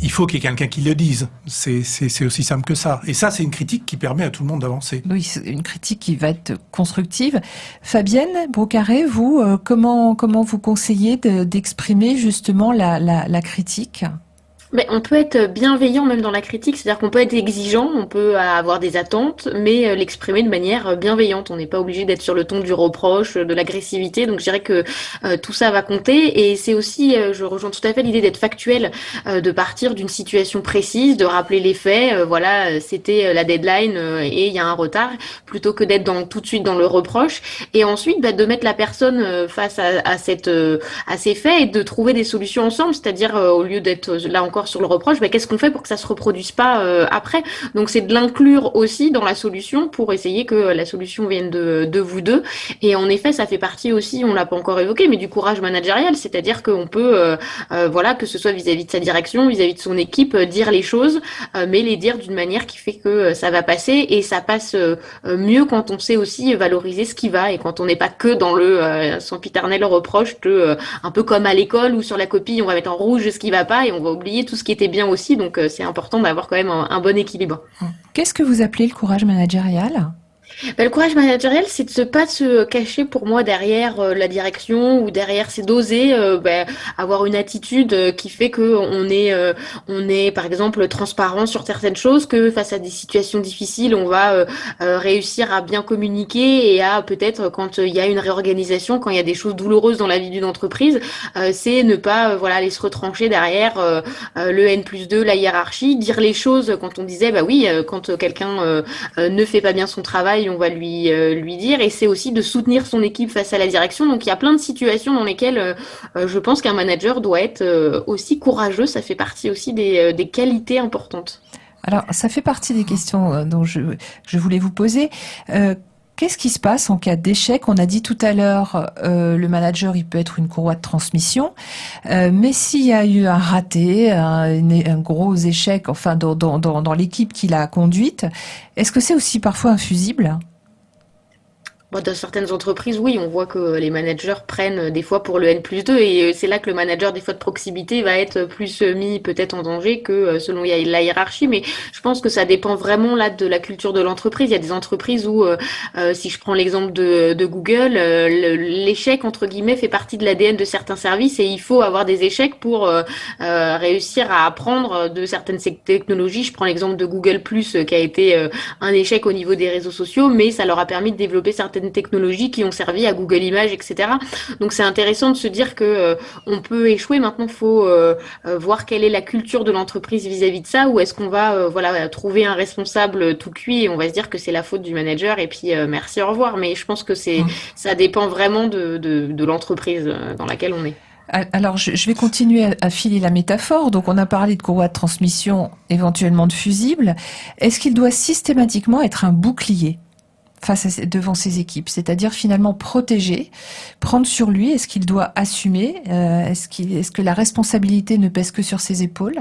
S3: il faut qu'il y ait quelqu'un qui le dise. C'est aussi simple que ça. Et ça, c'est une critique qui permet à tout le monde d'avancer.
S2: Oui, c'est une critique qui va être constructive. Fabienne Brocaré, vous, comment vous conseillez d'exprimer justement la critique ?
S4: Mais on peut être bienveillant même dans la critique, c'est-à-dire qu'on peut être exigeant, on peut avoir des attentes, mais l'exprimer de manière bienveillante. On n'est pas obligé d'être sur le ton du reproche, de l'agressivité. Donc je dirais que tout ça va compter. Et c'est aussi, je rejoins tout à fait l'idée d'être factuel, de partir d'une situation précise, de rappeler les faits. Voilà, c'était la deadline et il y a un retard, plutôt que d'être tout de suite dans le reproche. Et ensuite, de mettre la personne face à ces faits et de trouver des solutions ensemble. C'est-à-dire au lieu d'être là encore sur le reproche, qu'est-ce qu'on fait pour que ça se reproduise pas après? Donc c'est de l'inclure aussi dans la solution pour essayer que la solution vienne de vous deux. Et en effet, ça fait partie aussi, on l'a pas encore évoqué, mais du courage managérial, c'est-à-dire qu'on peut, que ce soit vis-à-vis de sa direction, vis-à-vis de son équipe, dire les choses, mais les dire d'une manière qui fait que ça va passer et ça passe mieux quand on sait aussi valoriser ce qui va et quand on n'est pas que dans le sempiternel reproche de un peu comme à l'école où sur la copie on va mettre en rouge ce qui va pas et on va oublier tout ce qui était bien aussi, donc c'est important d'avoir quand même un bon équilibre.
S2: Qu'est-ce que vous appelez le courage managérial ?
S4: Le courage managérial, c'est de pas se cacher pour moi derrière la direction ou derrière, c'est d'oser avoir une attitude qui fait que on est par exemple transparent sur certaines choses, que face à des situations difficiles, on va réussir à bien communiquer et à peut-être quand il y a une réorganisation, quand il y a des choses douloureuses dans la vie d'une entreprise, c'est ne pas aller se retrancher derrière le N+2, la hiérarchie, dire les choses quand on disait quand quelqu'un ne fait pas bien son travail, on va lui dire, et c'est aussi de soutenir son équipe face à la direction. Donc il y a plein de situations dans lesquelles je pense qu'un manager doit être aussi courageux. Ça fait partie aussi des qualités importantes.
S2: Alors ça fait partie des questions dont je voulais vous poser. Qu'est-ce qui se passe en cas d'échec? On a dit tout à l'heure, le manager, il peut être une courroie de transmission, mais s'il y a eu un raté, un gros échec, enfin dans l'équipe qui l'a conduite, est-ce que c'est aussi parfois un fusible?
S4: Dans certaines entreprises, oui, on voit que les managers prennent des fois pour le N+2 et c'est là que le manager des fois de proximité va être plus mis peut-être en danger que selon la hiérarchie. Mais je pense que ça dépend vraiment là de la culture de l'entreprise. Il y a des entreprises où, si je prends l'exemple de Google, l'échec entre guillemets fait partie de l'ADN de certains services et il faut avoir des échecs pour réussir à apprendre de certaines technologies. Je prends l'exemple de Google+, qui a été un échec au niveau des réseaux sociaux, mais ça leur a permis de développer certaines technologies qui ont servi à Google Images, etc. Donc c'est intéressant de se dire que on peut échouer. Maintenant, il faut voir quelle est la culture de l'entreprise vis-à-vis de ça, ou est-ce qu'on va trouver un responsable tout cuit et on va se dire que c'est la faute du manager et puis merci, au revoir. Mais je pense que ça dépend vraiment de l'entreprise dans laquelle on est.
S2: Alors, je vais continuer à filer la métaphore. Donc, on a parlé de courroie de transmission, éventuellement de fusible. Est-ce qu'il doit systématiquement être un bouclier devant ses équipes, c'est-à-dire finalement protéger, prendre sur lui? Est-ce qu'il doit assumer? Est-ce que la responsabilité ne pèse que sur ses épaules?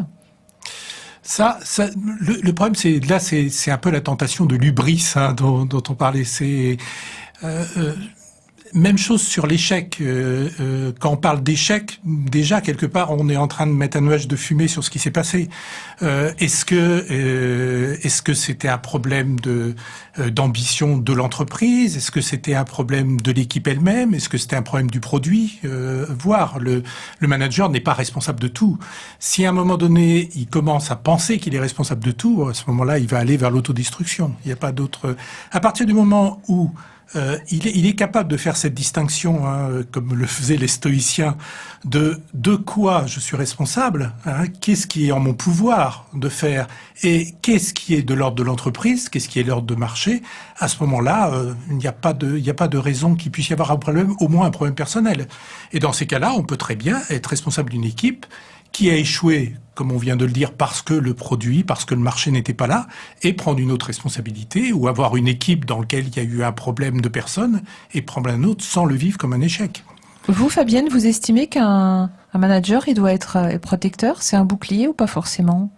S3: Le problème, c'est un peu la tentation de l'hubris dont on parlait. C'est même chose sur l'échec. Quand on parle d'échec, déjà quelque part, on est en train de mettre un nuage de fumée sur ce qui s'est passé. Est-ce que c'était un problème d'ambition de l'entreprise? Est-ce que c'était un problème de l'équipe elle-même? Est-ce que c'était un problème du produit? Voire le manager n'est pas responsable de tout. Si à un moment donné, il commence à penser qu'il est responsable de tout, à ce moment-là, il va aller vers l'autodestruction. Il n'y a pas d'autre. À partir du moment où il est capable de faire cette distinction, comme le faisaient les stoïciens, de quoi je suis responsable, qu'est-ce qui est en mon pouvoir de faire, et qu'est-ce qui est de l'ordre de l'entreprise, qu'est-ce qui est de l'ordre de marché. À ce moment-là, il n'y a pas de raison qu'il puisse y avoir un problème, au moins un problème personnel. Et dans ces cas-là, on peut très bien être responsable d'une équipe qui a échoué, comme on vient de le dire, parce que le marché n'était pas là, et prendre une autre responsabilité, ou avoir une équipe dans laquelle il y a eu un problème de personnes, et prendre un autre sans le vivre comme un échec.
S2: Vous, Fabienne, vous estimez qu'un manager, il doit être protecteur? C'est un bouclier ou pas forcément?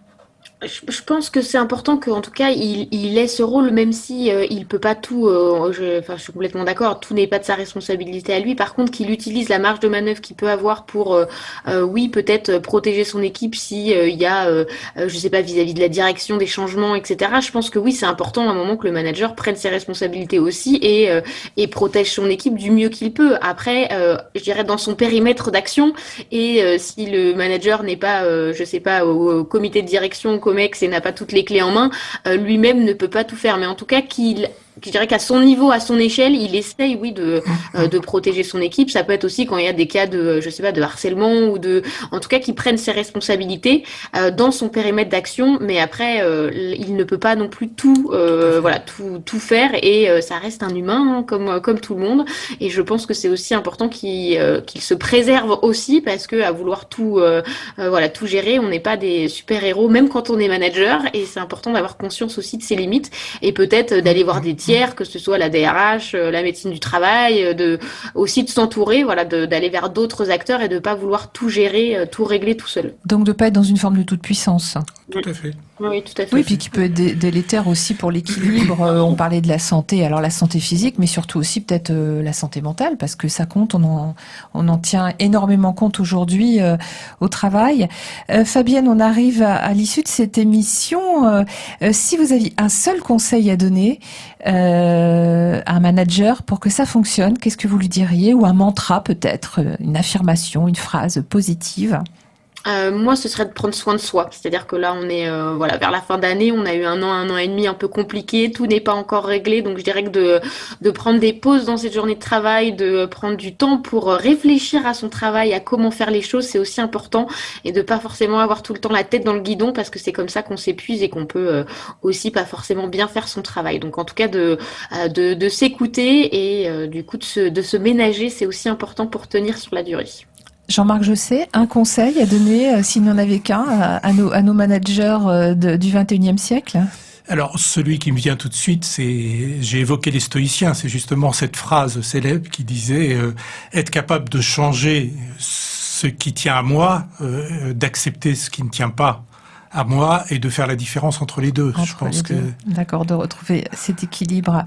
S4: Je pense que c'est important qu'en tout cas il ait ce rôle, même si il peut pas tout. Je suis complètement d'accord. Tout n'est pas de sa responsabilité à lui. Par contre, qu'il utilise la marge de manœuvre qu'il peut avoir pour, oui, peut-être protéger son équipe si il y a, je sais pas, vis-à-vis de la direction, des changements, etc. Je pense que oui, c'est important à un moment que le manager prenne ses responsabilités aussi et protège son équipe du mieux qu'il peut. Après, je dirais dans son périmètre d'action et si le manager n'est pas, je sais pas, au comité de direction, COMEX et n'a pas toutes les clés en main, lui-même ne peut pas tout faire. Mais en tout cas, je dirais qu'à son niveau, à son échelle, il essaye, oui, de protéger son équipe. Ça peut être aussi quand il y a des cas de, je sais pas, de harcèlement ou en tout cas, qu'il prenne ses responsabilités dans son périmètre d'action. Mais après, il ne peut pas non plus tout faire et ça reste un humain comme tout le monde. Et je pense que c'est aussi important qu'il se préserve aussi parce que à vouloir tout gérer, on n'est pas des super héros, même quand on est manager. Et c'est important d'avoir conscience aussi de ses limites et peut-être d'aller voir des tiers, que ce soit la DRH, la médecine du travail, aussi de s'entourer, d'aller vers d'autres acteurs et de pas vouloir tout gérer, tout régler tout seul.
S2: Donc de pas être dans une forme de toute puissance.
S3: Tout à fait.
S4: Oui, tout à fait.
S2: Oui, puis qui peut être délétère aussi pour l'équilibre. On parlait de la santé, alors la santé physique, mais surtout aussi peut-être la santé mentale, parce que ça compte, on en tient énormément compte aujourd'hui au travail. Fabienne, on arrive à l'issue de cette émission. Si vous aviez un seul conseil à donner à un manager pour que ça fonctionne, qu'est-ce que vous lui diriez? Ou un mantra peut-être, une affirmation, une phrase positive?
S4: Moi, ce serait de prendre soin de soi. C'est-à-dire que là, on est vers la fin d'année, on a eu un an et demi un peu compliqué, tout n'est pas encore réglé. Donc, je dirais que de prendre des pauses dans cette journée de travail, de prendre du temps pour réfléchir à son travail, à comment faire les choses, c'est aussi important. Et de pas forcément avoir tout le temps la tête dans le guidon parce que c'est comme ça qu'on s'épuise et qu'on peut aussi pas forcément bien faire son travail. Donc, en tout cas, de s'écouter et du coup de se ménager, c'est aussi important pour tenir sur la durée.
S2: Jean-Marc Josset, un conseil à donner, s'il n'y en avait qu'un, à nos managers du 21e siècle?
S3: Alors, celui qui me vient tout de suite, j'ai évoqué les stoïciens, c'est justement cette phrase célèbre qui disait être capable de changer ce qui tient à moi, d'accepter ce qui ne tient pas à moi et de faire la différence entre les deux. Je pense que
S2: d'accord, de retrouver cet équilibre.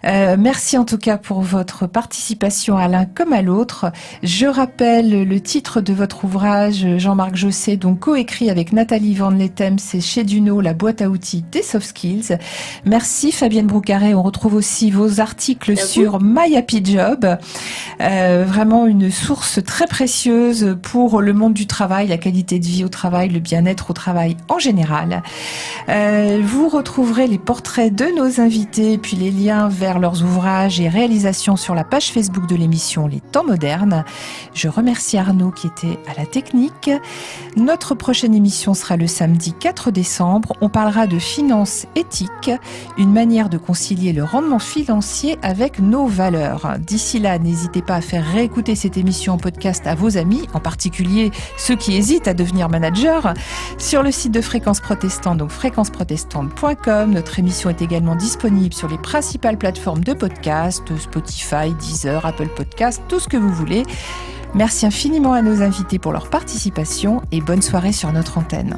S2: Merci en tout cas pour votre participation à l'un comme à l'autre. Je rappelle le titre de votre ouvrage, Jean-Marc Josset, donc coécrit avec Nathalie Van Lethem, c'est chez Duno, la boîte à outils des soft skills. Merci Fabienne Broucaret. On retrouve aussi vos articles sur My Happy Job. Vraiment une source très précieuse pour le monde du travail, la qualité de vie au travail, le bien-être au travail en général. Vous retrouverez les portraits de nos invités, puis les liens vers leurs ouvrages et réalisations sur la page Facebook de l'émission Les Temps Modernes. Je remercie Arnaud qui était à la technique. Notre prochaine émission sera le samedi 4 décembre. On parlera de finances éthiques, une manière de concilier le rendement financier avec nos valeurs. D'ici là, n'hésitez pas à faire réécouter cette émission en podcast à vos amis, en particulier ceux qui hésitent à devenir manager, sur le site de Fréquence Protestante, donc fréquenceprotestante.com. Notre émission est également disponible sur les principales plateformes de podcast, Spotify, Deezer, Apple Podcast, tout ce que vous voulez. Merci infiniment à nos invités pour leur participation et bonne soirée sur notre antenne.